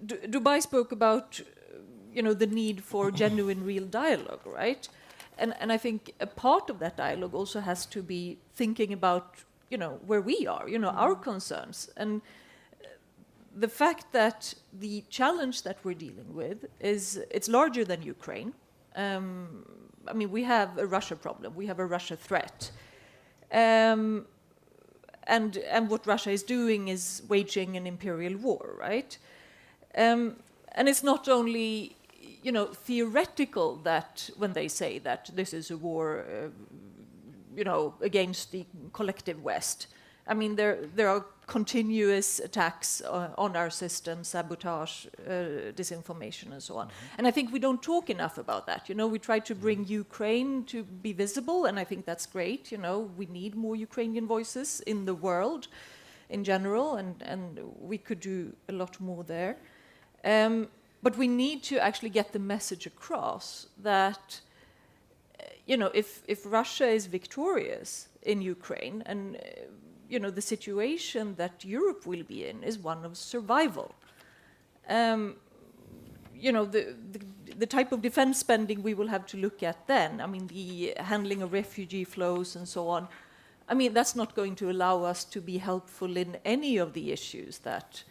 Dubai spoke about, the need for genuine, real dialogue, right? And I think a part of that dialogue also has to be thinking about, where we are, our concerns. And the fact that the challenge that we're dealing with it's larger than Ukraine. We have a Russia problem. We have a Russia threat. And what Russia is doing is waging an imperial war, right? And it's not only... theoretical that when they say that this is a war, against the collective West. There are continuous attacks on our system, sabotage, disinformation, and so on. And I think we don't talk enough about that. We try to bring Ukraine to be visible, and I think that's great. We need more Ukrainian voices in the world in general, and we could do a lot more there. But we need to actually get the message across that, if Russia is victorious in Ukraine, and the situation that Europe will be in is one of survival. The type of defense spending we will have to look at then. The handling of refugee flows and so on. That's not going to allow us to be helpful in any of the issues that.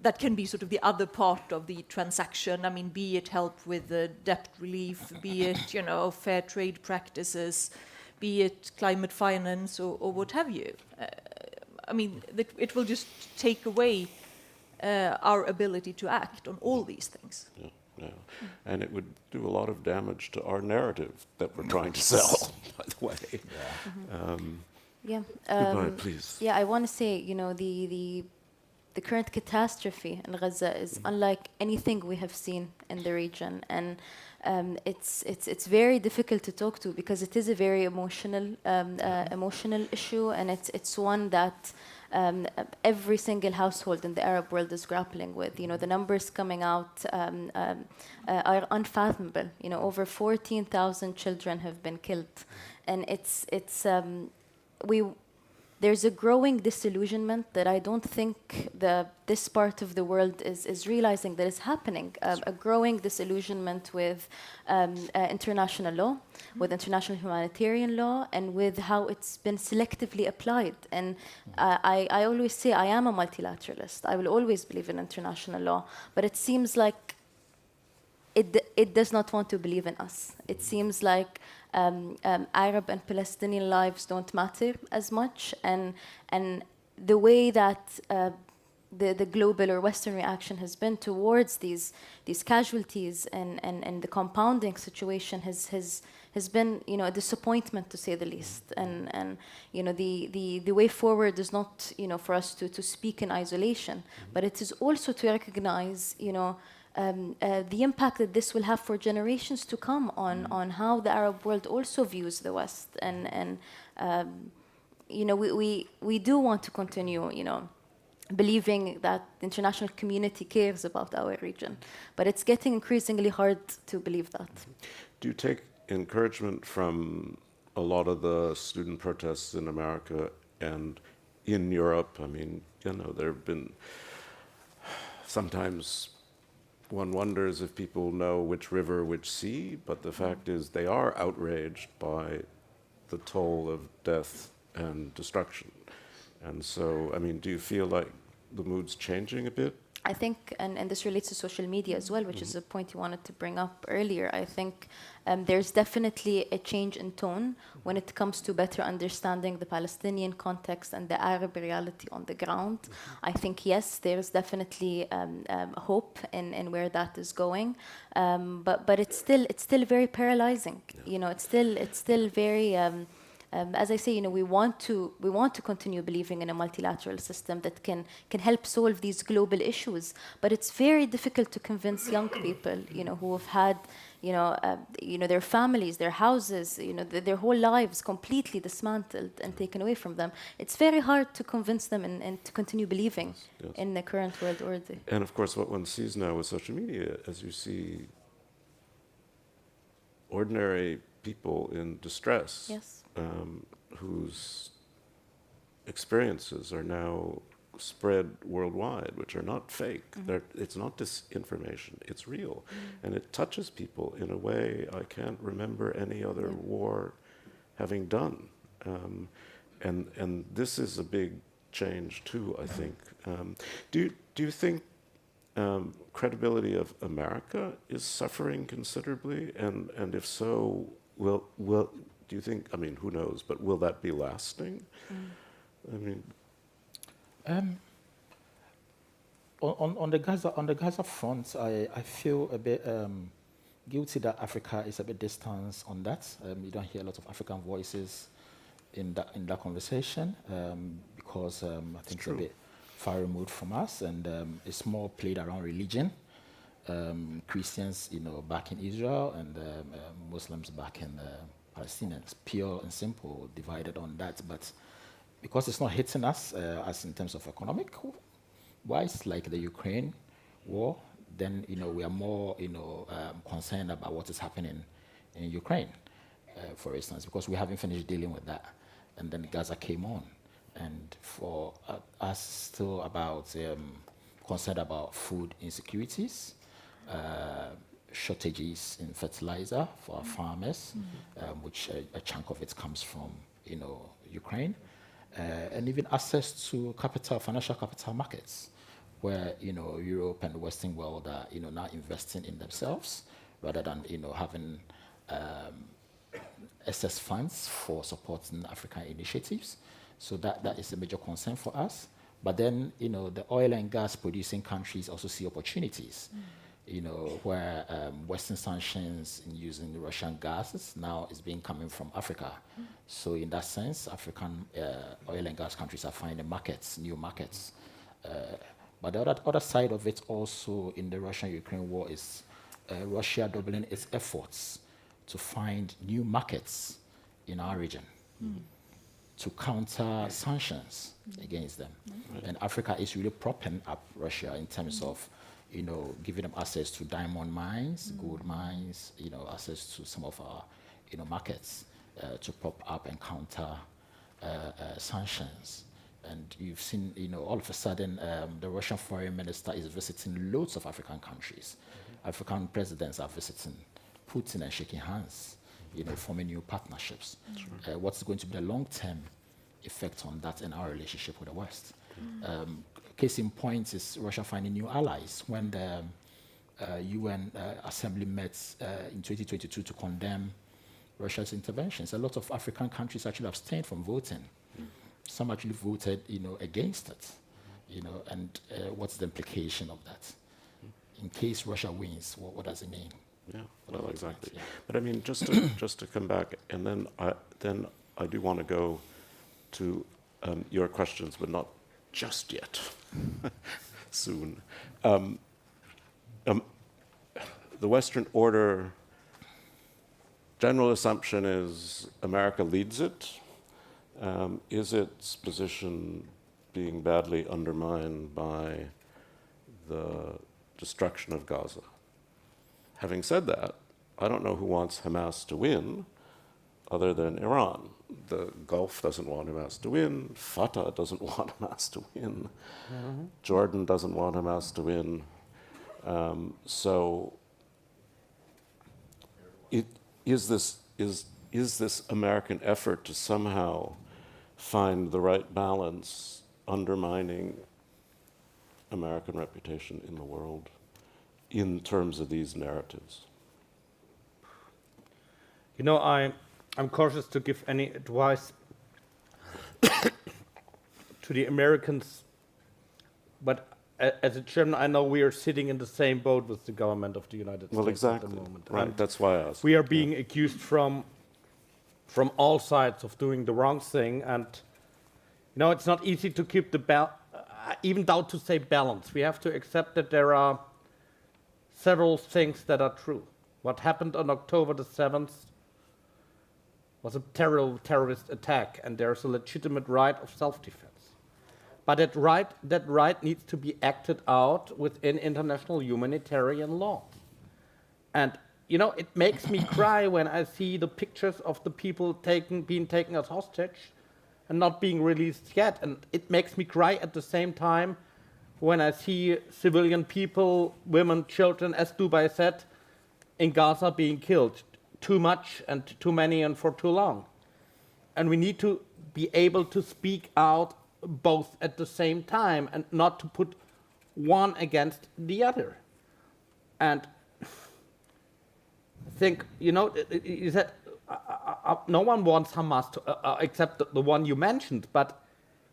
That can be sort of the other part of the transaction. Be it help with debt relief, be it, fair trade practices, be it climate finance or what have you. It will just take away our ability to act on all these things. Yeah. And it would do a lot of damage to our narrative that we're trying to sell, by the way. Yeah. Goodbye, please. Yeah, I want to say, the current catastrophe in Gaza is unlike anything we have seen in the region, and it's very difficult to talk to because it is a very emotional issue, and it's one that every single household in the Arab world is grappling with. The numbers coming out are unfathomable. Over 14,000 children have been killed, and there's a growing disillusionment that I don't think this part of the world is realizing that is happening. A growing disillusionment with international law, with international humanitarian law, and with how it's been selectively applied. And I always say I am a multilateralist. I will always believe in international law. But it seems like it does not want to believe in us. It seems like Arab and Palestinian lives don't matter as much, and the way that the global or Western reaction has been towards these casualties and the compounding situation has been, you know, a disappointment, to say the least. And you know, the way forward is not, you know, for us to speak in isolation, but it is also to recognize, you know, the impact that this will have for generations to come on how the Arab world also views the West. And you know, we do want to continue, you know, believing that the international community cares about our region, but it's getting increasingly hard to believe that. Do you take encouragement from a lot of the student protests in America and in Europe? I mean, you know, there have been sometimes one wonders if people know which river, which sea, but the fact is they are outraged by the toll of death and destruction. And so, I mean, do you feel like the mood's changing a bit? I think, and this relates to social media as well, which is a point you wanted to bring up earlier. I think there's definitely a change in tone when it comes to better understanding the Palestinian context and the Arab reality on the ground. I think, yes, there's definitely hope in where that is going, but it's still very paralyzing. You know, it's still very. As I say, you know, we want to continue believing in a multilateral system that can help solve these global issues, but it's very difficult to convince young people, you know, who have had, you know, their families, their houses, you know, their whole lives completely dismantled and taken away from them. It's very hard to convince them and to continue believing in the current world order. And of course, what one sees now with social media, as you see ordinary people in distress, Yes. Whose experiences are now spread worldwide, which are not fake. It's not disinformation, it's real. And it touches people in a way I can't remember any other war having done. And this is a big change too, I think. Do you think credibility of America is suffering considerably? And if so, will do you think, I mean, who knows, but will that be lasting? I mean, on the Gaza front, I feel a bit guilty that Africa is a bit distant on that. You don't hear a lot of African voices in that conversation because I think it's a bit far removed from us, and it's more played around religion. Christians, you know, back in Israel, and Muslims back in Palestinians, pure and simple, divided on that. But because it's not hitting us as in terms of economic wise, like the Ukraine war, then, you know, we are more, you know, concerned about what is happening in Ukraine, for instance, because we haven't finished dealing with that. And then Gaza came on. And for us, still about concerned about food insecurities, shortages in fertilizer for our farmers, which a chunk of it comes from, you know, Ukraine, and even access to financial capital markets, where, you know, Europe and the Western world are, you know, now investing in themselves rather than, you know, having excess funds for supporting African initiatives. So that is a major concern for us. But then, you know, the oil and gas producing countries also see opportunities. You know, where Western sanctions in using the Russian gases now is being coming from Africa. So in that sense, African oil and gas countries are finding markets, new markets. But the other side of it also in the Russian-Ukraine war is Russia doubling its efforts to find new markets in our region to counter sanctions against them. And Africa is really propping up Russia in terms of, you know, giving them access to diamond mines, gold mines, you know, access to some of our, you know, markets to prop up and counter sanctions. And you've seen, you know, all of a sudden, the Russian foreign minister is visiting loads of African countries. African presidents are visiting Putin and shaking hands, you know, forming new partnerships. What's going to be the long-term effect on that and our relationship with the West? Case in point is Russia finding new allies when the UN Assembly met in 2022 to condemn Russia's interventions. A lot of African countries actually abstained from voting. Some actually voted, against it. And what's the implication of that? In case Russia wins, what does it mean? Yeah, well, exactly. Yeah. But I mean, just to come back, and then I do want to go to your questions, but not just yet. Soon. The Western order, general assumption is America leads it. Is its position being badly undermined by the destruction of Gaza? Having said that, I don't know who wants Hamas to win other than Iran. The Gulf doesn't want Hamas to win. Fatah doesn't want Hamas to win. Mm-hmm. Jordan doesn't want Hamas to win. So is this American effort to somehow find the right balance undermining American reputation in the world in terms of these narratives? I'm cautious to give any advice to the Americans, but as a German, I know we are sitting in the same boat with the government of the United States exactly. at the moment. Right, that's why I asked. We are being accused from all sides of doing the wrong thing, and it's not easy to keep the even down to say balance. We have to accept that there are several things that are true. What happened on October the 7th was a terrorist attack, and there's a legitimate right of self-defense. But that right needs to be acted out within international humanitarian law. And it makes me cry when I see the pictures of the people being taken as hostage and not being released yet. And it makes me cry at the same time when I see civilian people, women, children, as Dubai said, in Gaza being killed. Too much and too many and for too long. And we need to be able to speak out both at the same time and not to put one against the other. And I think, you said no one wants Hamas to, except the one you mentioned, but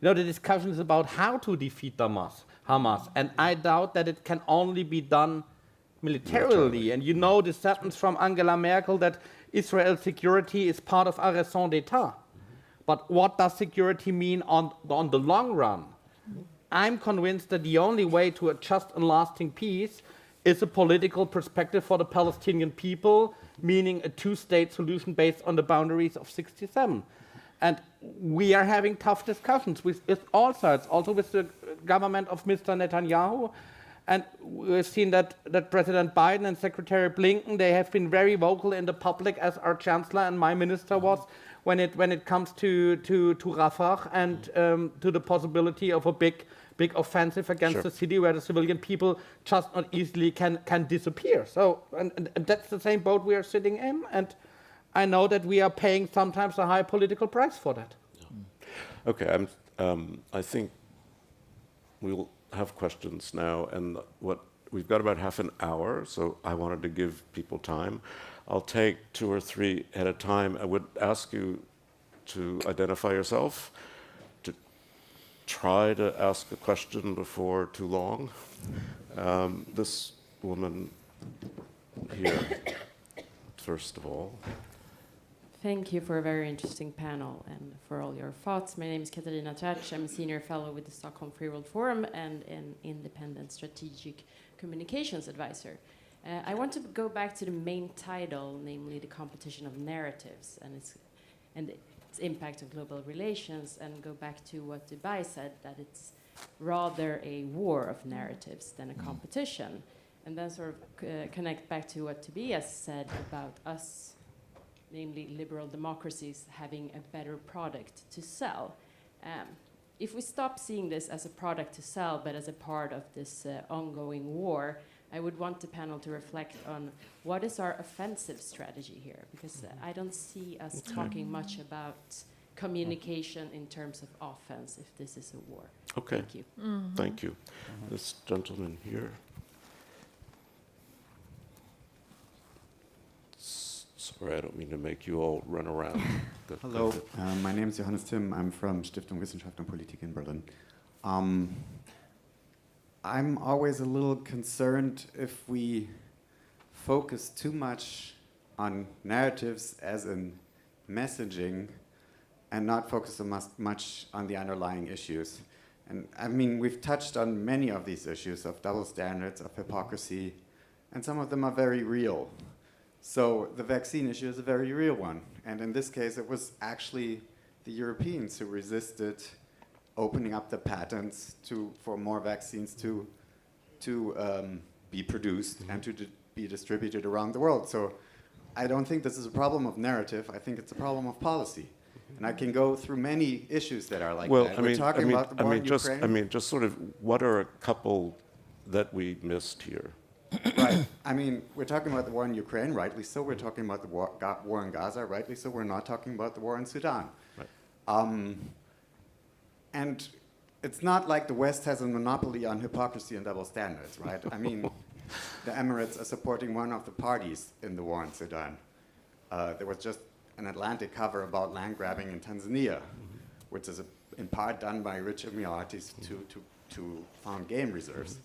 the discussion is about how to defeat Hamas. And I doubt that it can only be done militarily. And the sentence from Angela Merkel that Israel's security is part of our raison d'etat. But what does security mean on the long run? I'm convinced that the only way to a just and lasting peace is a political perspective for the Palestinian people, meaning a two-state solution based on the boundaries of 1967. And we are having tough discussions with all sides, also with the government of Mr. Netanyahu. And we've seen that President Biden and Secretary Blinken, they have been very vocal in the public, as our chancellor and my minister was, when it comes to Rafah and to the possibility of a big offensive against the city where the civilian people just not easily can disappear. So and that's the same boat we are sitting in, and I know that we are paying sometimes a high political price for that. Yeah. Okay, I think we'll have questions now, and we've got about half an hour, so I wanted to give people time. I'll take 2 or 3 at a time. I would ask you to identify yourself, to try to ask a question before too long. This woman here, first of all. Thank you for a very interesting panel and for all your thoughts. My name is Katarina Tratsch. I'm a senior fellow with the Stockholm Free World Forum and an independent strategic communications advisor. I want to go back to the main title, namely the competition of narratives and its impact on global relations, and go back to what Tobias said, that it's rather a war of narratives than a competition. And then sort of connect back to what Tobias said about us, namely liberal democracies, having a better product to sell. If we stop seeing this as a product to sell, but as a part of this ongoing war, I would want the panel to reflect on what is our offensive strategy here, because I don't see us talking much about communication in terms of offense if this is a war. Okay. Thank you. Thank you. This gentleman here. Sorry, I don't mean to make you all run around. Hello, my name is Johannes Timm. I'm from Stiftung Wissenschaft und Politik in Berlin. I'm always a little concerned if we focus too much on narratives as in messaging and not focus so much on the underlying issues. And I mean, we've touched on many of these issues of double standards, of hypocrisy, and some of them are very real. So the vaccine issue is a very real one. And in this case, it was actually the Europeans who resisted opening up the patents for more vaccines to be produced and to be distributed around the world. So I don't think this is a problem of narrative. I think it's a problem of policy. And I can go through many issues that are like that. We're talking about the war in Ukraine. Just sort of, what are a couple that we missed here? Right. I mean, we're talking about the war in Ukraine, rightly so. We're talking about the war in Gaza, rightly so. We're not talking about the war in Sudan. Right. And it's not like the West has a monopoly on hypocrisy and double standards, right? I mean, the Emirates are supporting one of the parties in the war in Sudan. There was just an Atlantic cover about land grabbing in Tanzania, which is in part done by rich Emiratis to found game reserves.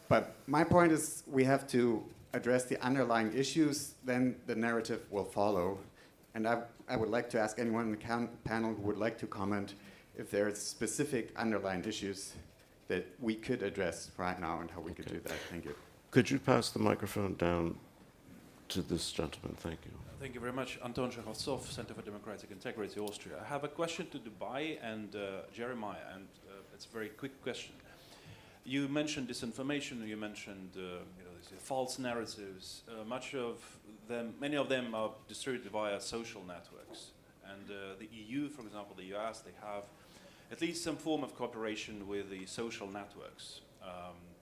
But my point is we have to address the underlying issues, then the narrative will follow. And I would like to ask anyone in the panel who would like to comment if there are specific underlying issues that we could address right now and how we could do that. Thank you. Could you pass the microphone down to this gentleman? Thank you. Thank you very much. Anton Shekhovtsov, Center for Democratic Integrity, Austria. I have a question to Dubai and Jeremiah, and it's a very quick question. You mentioned disinformation. You mentioned these false narratives. Many of them are distributed via social networks. And the EU, for example, the US, they have at least some form of cooperation with the social networks,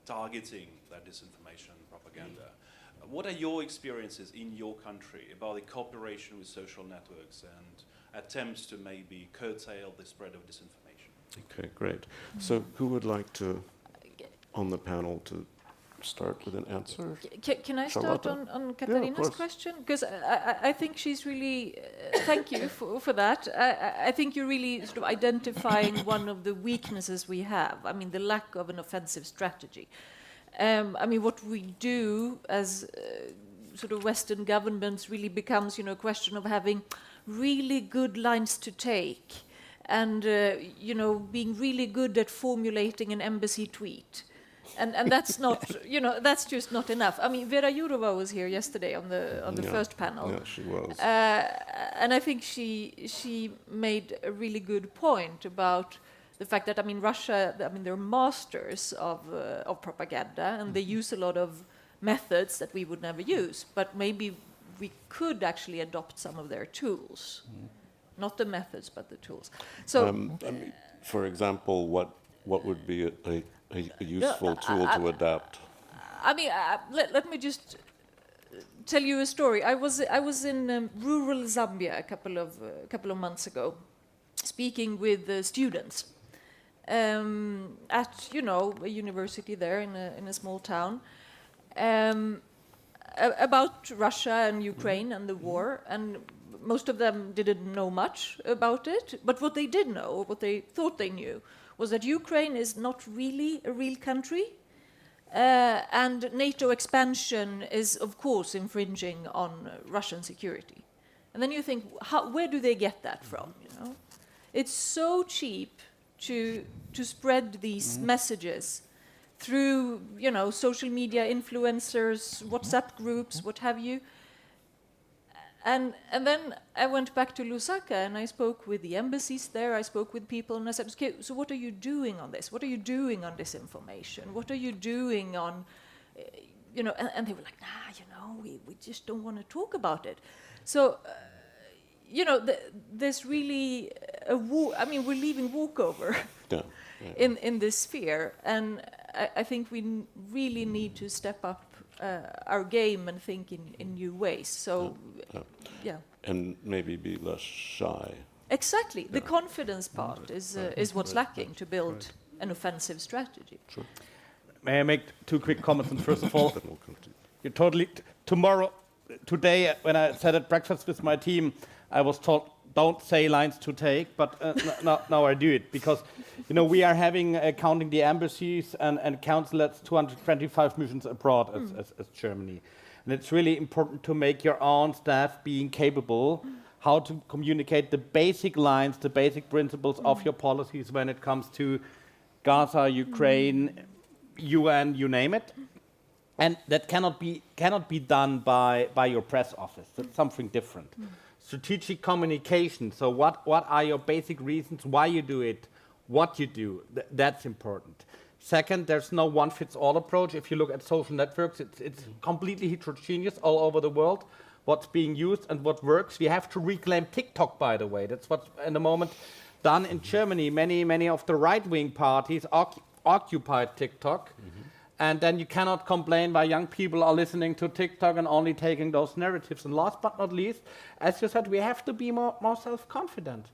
targeting that disinformation propaganda. What are your experiences in your country about the cooperation with social networks and attempts to maybe curtail the spread of disinformation? Okay, great. So who would like to, on the panel, to start with an answer? Can I start on Katarina's question? Because I think she's really, thank you for that. I think you're really sort of identifying one of the weaknesses we have. I mean, the lack of an offensive strategy. I mean, what we do as sort of Western governments really becomes, a question of having really good lines to take and, being really good at formulating an embassy tweet. And that's not, that's just not enough. I mean, Vera Jourova was here yesterday on the first panel. Yeah, she was. And I think she made a really good point about the fact that, I mean, Russia, they're masters of propaganda, and they use a lot of methods that we would never use. But maybe we could actually adopt some of their tools, not the methods, but the tools. So, I mean, for example, what would be a useful tool to adapt? I mean, let me just tell you a story. I was in rural Zambia a couple of months ago, speaking with students at a university there in a small town about Russia and Ukraine and the war, and most of them didn't know much about it. But what they did know, or what they thought they knew, was that Ukraine is not really a real country, and NATO expansion is, of course, infringing on Russian security. And then you think, where do they get that from? It's so cheap to spread these messages through, social media influencers, WhatsApp groups, what have you. And then I went back to Lusaka and I spoke with the embassies there. I spoke with people and I said, okay, so what are you doing on this? What are you doing on disinformation? What are you doing on, and they were like, we just don't want to talk about it. So, there's really a war. I mean, we're leaving walkover in this sphere. And I think we really need to step up our game and think in new ways. So, and maybe be less shy. Exactly. The confidence part is what's lacking to build an offensive strategy. May I make two quick comments? And first of all, you're totally tomorrow. today when I sat at breakfast with my team, I was told, don't say lines to take, but now I do it, because we are having, counting the embassies and consulates, 225 missions abroad as Germany. And it's really important to make your own staff being capable how to communicate the basic lines, the basic principles of your policies when it comes to Gaza, Ukraine, UN, you name it. And that cannot be done by your press office. That's something different. Strategic communication. So what are your basic reasons why you do it, what you do? That's important. Second, there's no one-fits-all approach. If you look at social networks, it's completely heterogeneous all over the world, what's being used and what works. We have to reclaim TikTok, by the way. That's what's, in the moment, done in Germany. Many of the right-wing parties occupied TikTok. And then you cannot complain why young people are listening to TikTok and only taking those narratives. And last but not least, as you said, we have to be more self-confident.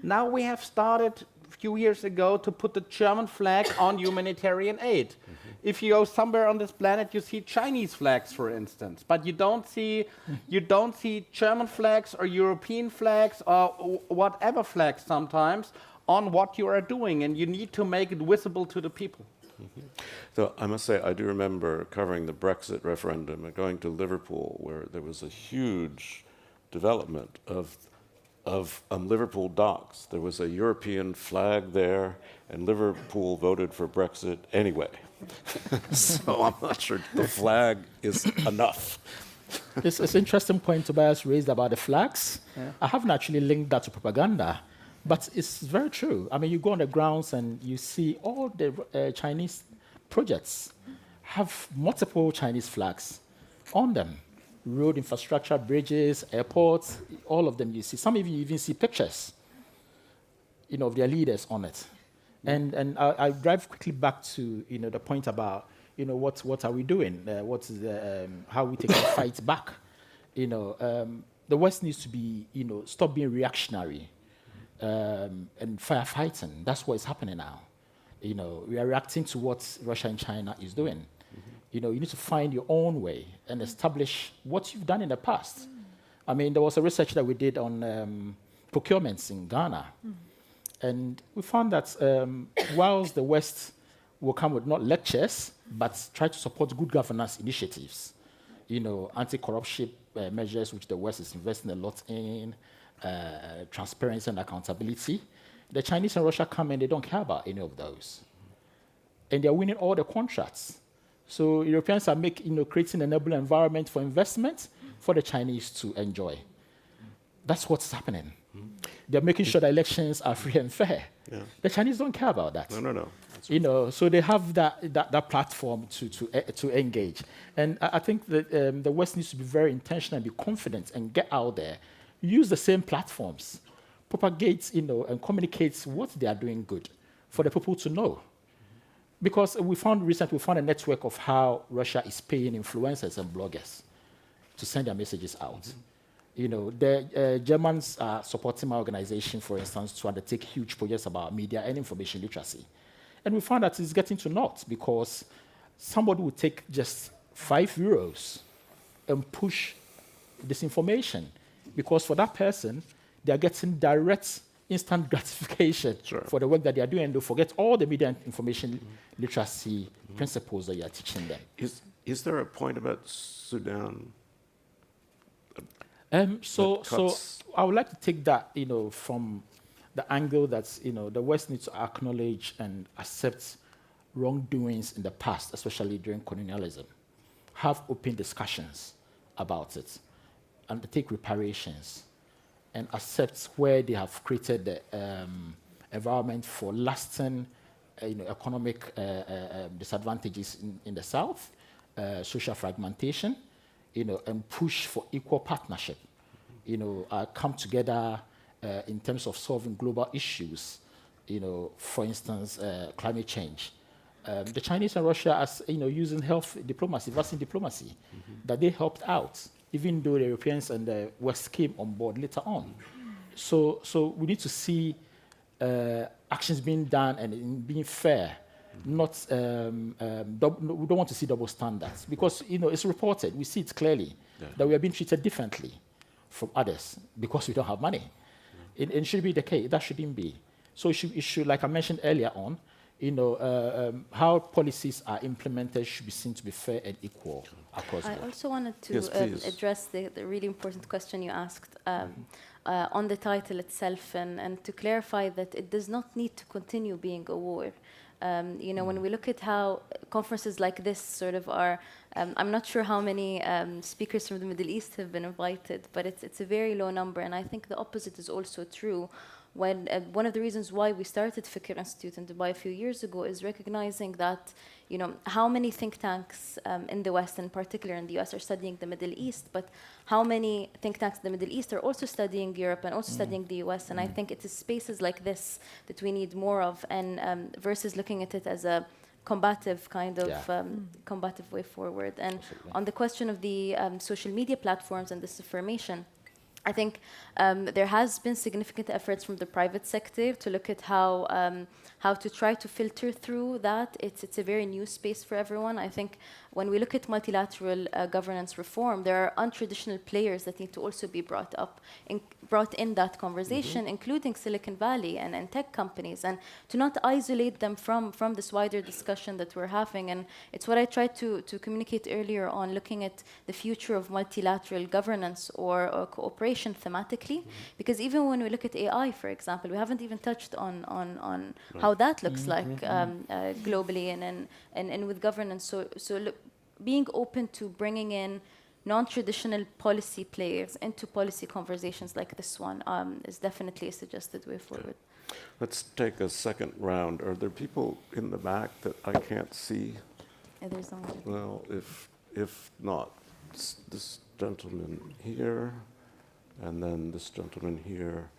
Now we have started a few years ago to put the German flag on humanitarian aid. If you go somewhere on this planet, you see Chinese flags, for instance, but you don't see German flags or European flags or whatever flags sometimes on what you are doing, and you need to make it visible to the people. So I must say, I do remember covering the Brexit referendum and going to Liverpool, where there was a huge development of Liverpool docks. There was a European flag there, and Liverpool voted for Brexit anyway. So I'm not sure the flag is enough. It's an interesting point Tobias raised about the flags. Yeah. I haven't actually linked that to propaganda, but it's very true. I mean, you go on the grounds and you see all the Chinese projects have multiple Chinese flags on them. Road infrastructure, bridges, airports, all of them you see. Some of you even see pictures, of their leaders on it. And I drive quickly back to, the point about, what are we doing? How we take our fight back? The West needs to be, stop being reactionary and firefighting. That's what is happening now. We are reacting to what Russia and China is doing. You need to find your own way and establish what you've done in the past. I mean, there was a research that we did on procurements in Ghana. And we found that whilst the West will come with not lectures, but try to support good governance initiatives, anti-corruption measures, which the West is investing a lot in, transparency and accountability, the Chinese and Russia come and they don't care about any of those. And they're winning all the contracts. So Europeans are creating an enabling environment for investment for the Chinese to enjoy. That's what's happening. They're making sure the elections are free and fair. Yeah. The Chinese don't care about that. No. So they have that platform to engage. And I think that the West needs to be very intentional and be confident and get out there, use the same platforms, propagate, and communicate what they are doing good for the people to know. Because we found a network of how Russia is paying influencers and bloggers to send their messages out. The Germans are supporting my organization, for instance, to undertake huge projects about media and information literacy. And we found that it's getting to naught because somebody would take just €5 and push disinformation. Because for that person, they are getting direct, instant gratification for the work that they are doing, and they forget all the media and information literacy principles that you are teaching them. Is there a point about Sudan? So I would like to take that, from the angle that, the West needs to acknowledge and accept wrongdoings in the past, especially during colonialism, have open discussions about it, undertake reparations, and accept where they have created the environment for lasting, economic disadvantages in the South, social fragmentation, and push for equal partnership. Come together in terms of solving global issues. For instance, climate change. The Chinese and Russia are, using health diplomacy, vaccine diplomacy, that they helped out, even though the Europeans and the West came on board later on. So we need to see actions being done and being fair. Not we don't want to see double standards because it's reported. We see it clearly that we are being treated differently from others because we don't have money. It should be the case. That shouldn't be. So it should, like I mentioned earlier on, how policies are implemented should be seen to be fair and equal across the board. I also wanted to address the really important question you asked on the title itself, and to clarify that it does not need to continue being a war. When we look at how conferences like this sort of are, I'm not sure how many speakers from the Middle East have been invited, but it's a very low number, and I think the opposite is also true. When one of the reasons why we started Fiker Institute in Dubai a few years ago is recognizing that, how many think tanks in the West, in particular in the US, are studying the Middle East, but how many think tanks in the Middle East are also studying Europe and also studying the US, and I think it is spaces like this that we need more of, and versus looking at it as a combative kind of combative way forward. And on the question of the social media platforms and disinformation, I think there has been significant efforts from the private sector to look at how to try to filter through that. It's a very new space for everyone. I think when we look at multilateral governance reform, there are untraditional players that need to also be brought in that conversation, including Silicon Valley and tech companies, and to not isolate them from this wider discussion that we're having. And it's what I tried to communicate earlier on, looking at the future of multilateral governance or cooperation thematically, because even when we look at AI, for example, we haven't even touched on how that looks like globally and with governance. So look, being open to bringing in non-traditional policy players into policy conversations like this one is definitely a suggested way forward. Let's take a second round. Are there people in the back that I can't see? Yeah, there's someone. Well, if not, this gentleman here, and then this gentleman here,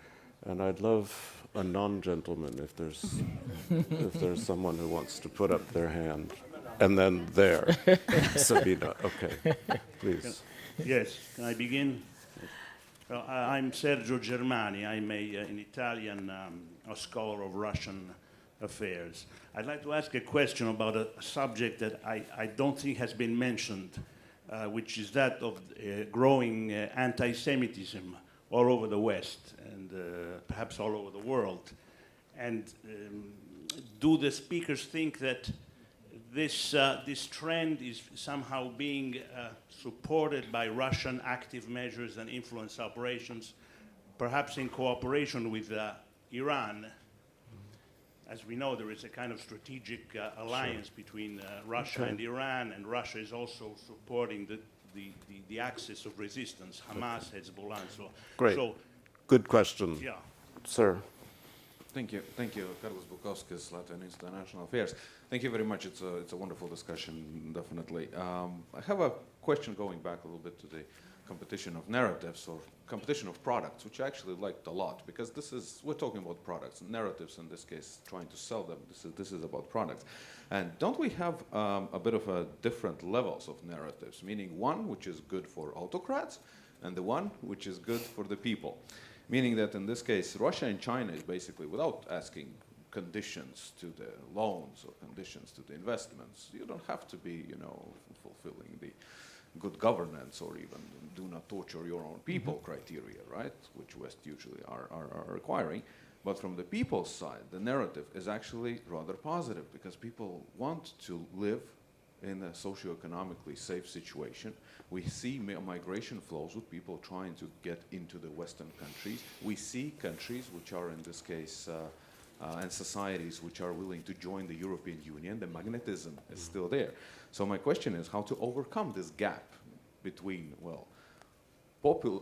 and I'd love a non-gentleman if there's someone who wants to put up their hand. And then there, Sabina. Okay, please. Yes, can I begin? Well, I'm Sergio Germani. I'm an Italian a scholar of Russian affairs. I'd like to ask a question about a subject that I don't think has been mentioned, which is that of growing anti-Semitism all over the West and perhaps all over the world. And do the speakers think that this trend is somehow being supported by Russian active measures and influence operations, perhaps in cooperation with Iran? As we know, there is a kind of strategic alliance between Russia and Iran, and Russia is also supporting the axis of resistance, Hamas, Hezbollah, and so on. Great. So, good question. yeah. Sir. Thank you, Carlos Bukovskis, Latvian International Affairs. Thank you very much. It's a wonderful discussion, definitely. I have a question going back a little bit to the competition of narratives or competition of products, which I actually liked a lot, because we're talking about products, narratives in this case, trying to sell them. This is about products. And don't we have a bit of a different levels of narratives, meaning one which is good for autocrats and the one which is good for the people? Meaning that in this case, Russia and China is basically, without asking conditions to the loans or conditions to the investments, you don't have to be, fulfilling the good governance or even do not torture your own people criteria, right? Which West usually are requiring. But from the people's side, the narrative is actually rather positive, because people want to live in a socioeconomically safe situation. We see migration flows with people trying to get into the Western countries. We see countries which are, in this case, and societies which are willing to join the European Union. The magnetism is still there. So my question is how to overcome this gap between, popular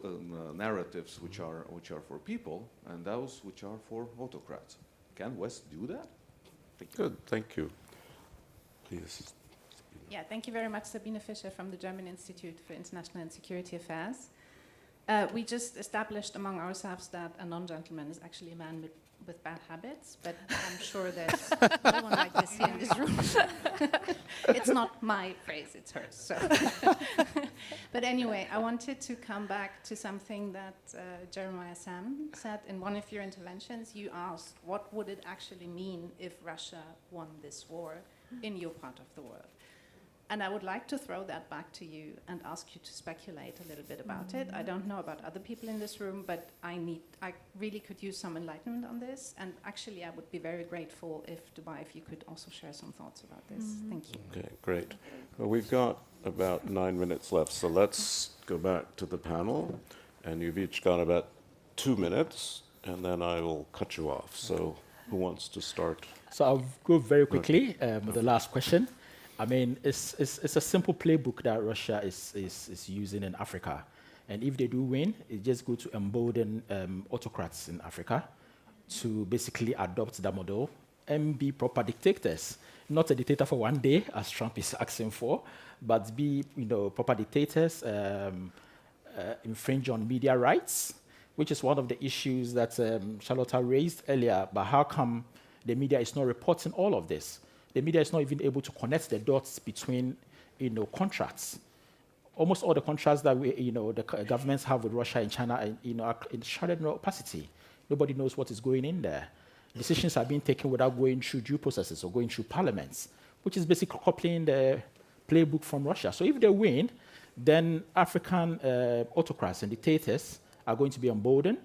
narratives which are for people and those which are for autocrats. Can West do that? Good, thank you. Please. Yeah, thank you very much, Sabine Fischer from the German Institute for International and Security Affairs. We just established among ourselves that a non-gentleman is actually a man with bad habits, but I'm sure there's no one like this here in this room. It's not my phrase, it's hers. So. But anyway, I wanted to come back to something that Jeremiah Sam said in one of your interventions. You asked, what would it actually mean if Russia won this war in your part of the world? And I would like to throw that back to you and ask you to speculate a little bit about it. I don't know about other people in this room, but I really could use some enlightenment on this. And actually, I would be very grateful if you could also share some thoughts about this. Thank you. Okay, great. Well, we've got about 9 minutes left, so let's go back to the panel. And you've each got about 2 minutes, and then I will cut you off. So who wants to start? So I'll go very quickly with the last question. I mean, it's a simple playbook that Russia is using in Africa. And if they do win, it's just go to embolden autocrats in Africa to basically adopt the model and be proper dictators. Not a dictator for one day, as Trump is asking for, but be proper dictators, infringe on media rights, which is one of the issues that Charlotta raised earlier. But how come the media is not reporting all of this? The media is not even able to connect the dots between, contracts. Almost all the contracts that the governments have with Russia and China, are in shrouded in opacity. Nobody knows what is going in there. Decisions are being taken without going through due processes or going through parliaments, which is basically copying the playbook from Russia. So if they win, then African autocrats and dictators are going to be emboldened.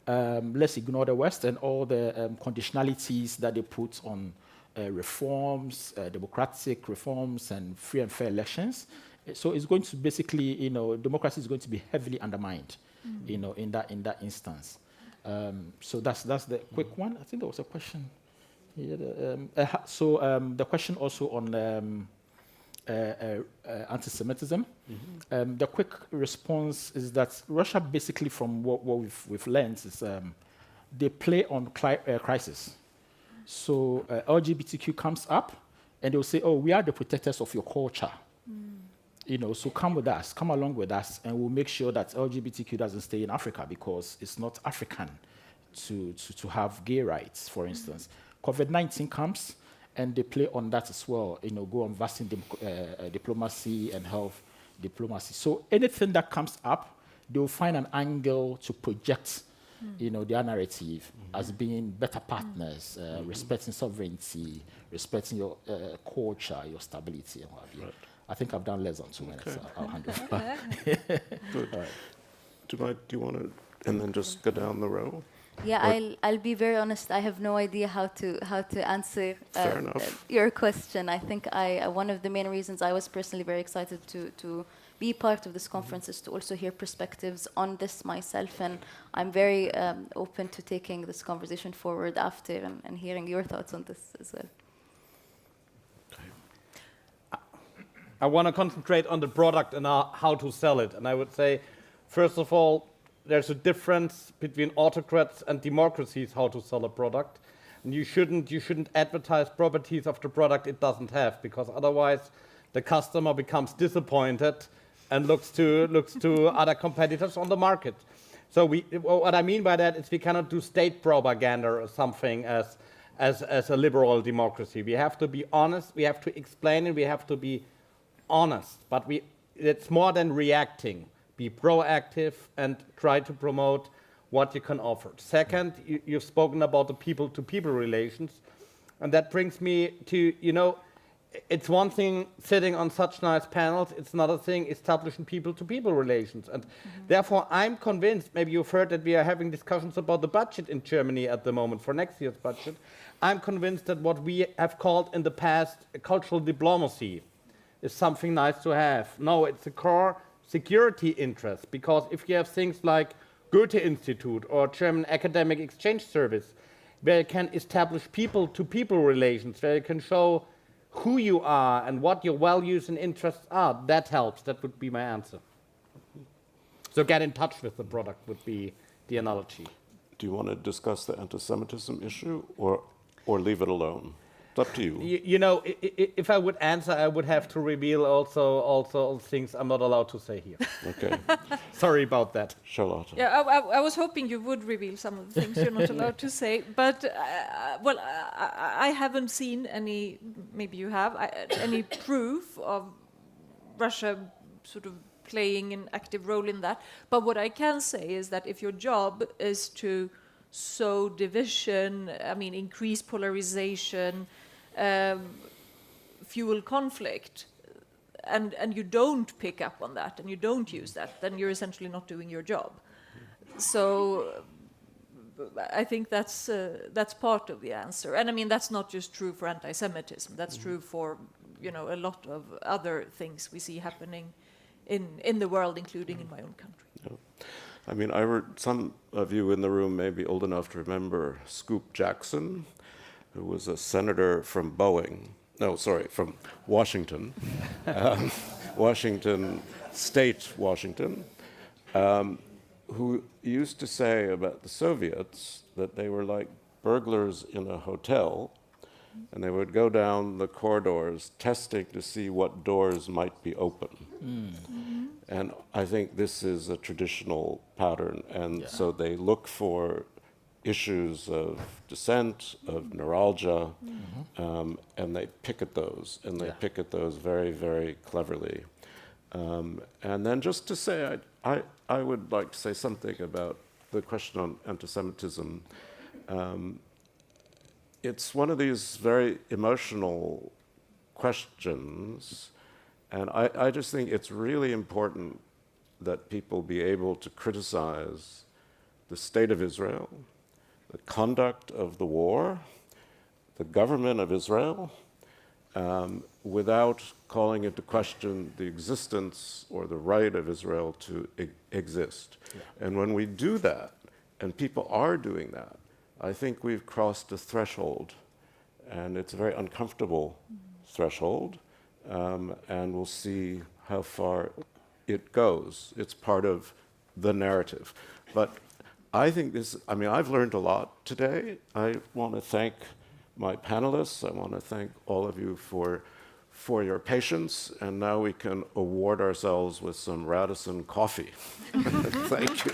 Let's ignore the West and all the conditionalities that they put on reforms, democratic reforms, and free and fair elections. So it's going to basically, democracy is going to be heavily undermined, in that instance. So that's the quick one. I think there was a question. The question also on anti-Semitism. The quick response is that Russia, basically, from what we've learned, is they play on crisis. So LGBTQ comes up, and they'll say, "Oh, we are the protectors of your culture. So come with us, come along with us, and we'll make sure that LGBTQ doesn't stay in Africa because it's not African to have gay rights, for instance." COVID-19 comes, and they play on that as well. Go on vaccine diplomacy and health diplomacy. So anything that comes up, they will find an angle to project their narrative as being better partners, respecting sovereignty, respecting your culture, your stability, and what have you. Right. I think I've done less than 2 minutes. So I'll hand over. Good. All right. Do you want to, and then just go down the row? Yeah, I'll be very honest. I have no idea how to answer your question. I think one of the main reasons I was personally very excited to be part of this conference is to also hear perspectives on this myself, and I'm very open to taking this conversation forward after and hearing your thoughts on this as well. I want to concentrate on the product and how to sell it. And I would say, first of all, there's a difference between autocrats and democracies how to sell a product. And you shouldn't advertise properties of the product it doesn't have, because otherwise the customer becomes disappointed and looks to other competitors on the market. So what I mean by that is we cannot do state propaganda or something as a liberal democracy. We have to be honest, we have to explain it, we have to be honest, but it's more than reacting. Be proactive and try to promote what you can offer. Second, you've spoken about the people-to-people relations, and that brings me to, it's one thing sitting on such nice panels, it's another thing establishing people-to-people relations. And therefore, I'm convinced, maybe you've heard that we are having discussions about the budget in Germany at the moment for next year's budget. I'm convinced that what we have called in the past cultural diplomacy is something nice to have. No, it's a core security interest, because if you have things like Goethe Institute or German Academic Exchange Service, where you can establish people-to-people relations, where you can show who you are and what your values and interests are, that helps. That would be my answer. So get in touch with the product would be the analogy. Do you want to discuss the anti-Semitism issue or leave it alone? It's up to you. If I would answer, I would have to reveal also things I'm not allowed to say here. Okay. Sorry about that. Charlotta. Yeah, I was hoping you would reveal some of the things you're not allowed to say, but I haven't seen any. Maybe you have any proof of Russia sort of playing an active role in that. But what I can say is that if your job is to sow division, increase polarization, fuel conflict, and you don't pick up on that and you don't use that, then you're essentially not doing your job. So I think that's part of the answer. And I mean, that's not just true for anti-Semitism. That's true for, you know, a lot of other things we see happening in the world, including in my own country. Yeah. I mean, some of you in the room may be old enough to remember Scoop Jackson, who was a senator from from Washington, Washington State, Washington, who used to say about the Soviets that they were like burglars in a hotel, and they would go down the corridors testing to see what doors might be open. And I think this is a traditional pattern, and so they look for issues of dissent, of neuralgia, and they pick at those, and they pick at those very, very cleverly. And then just to say, I would like to say something about the question on anti-Semitism. It's one of these very emotional questions, and I just think it's really important that people be able to criticize the state of Israel, the conduct of the war, the government of Israel, without calling into question the existence or the right of Israel to exist. And when we do that, and people are doing that, I think we've crossed a threshold, and it's a very uncomfortable threshold, and we'll see how far it goes. It's part of the narrative. But I think I've learned a lot today. I want to thank my panelists. I want to thank all of you for your patience, and now we can award ourselves with some Radisson coffee. Thank you.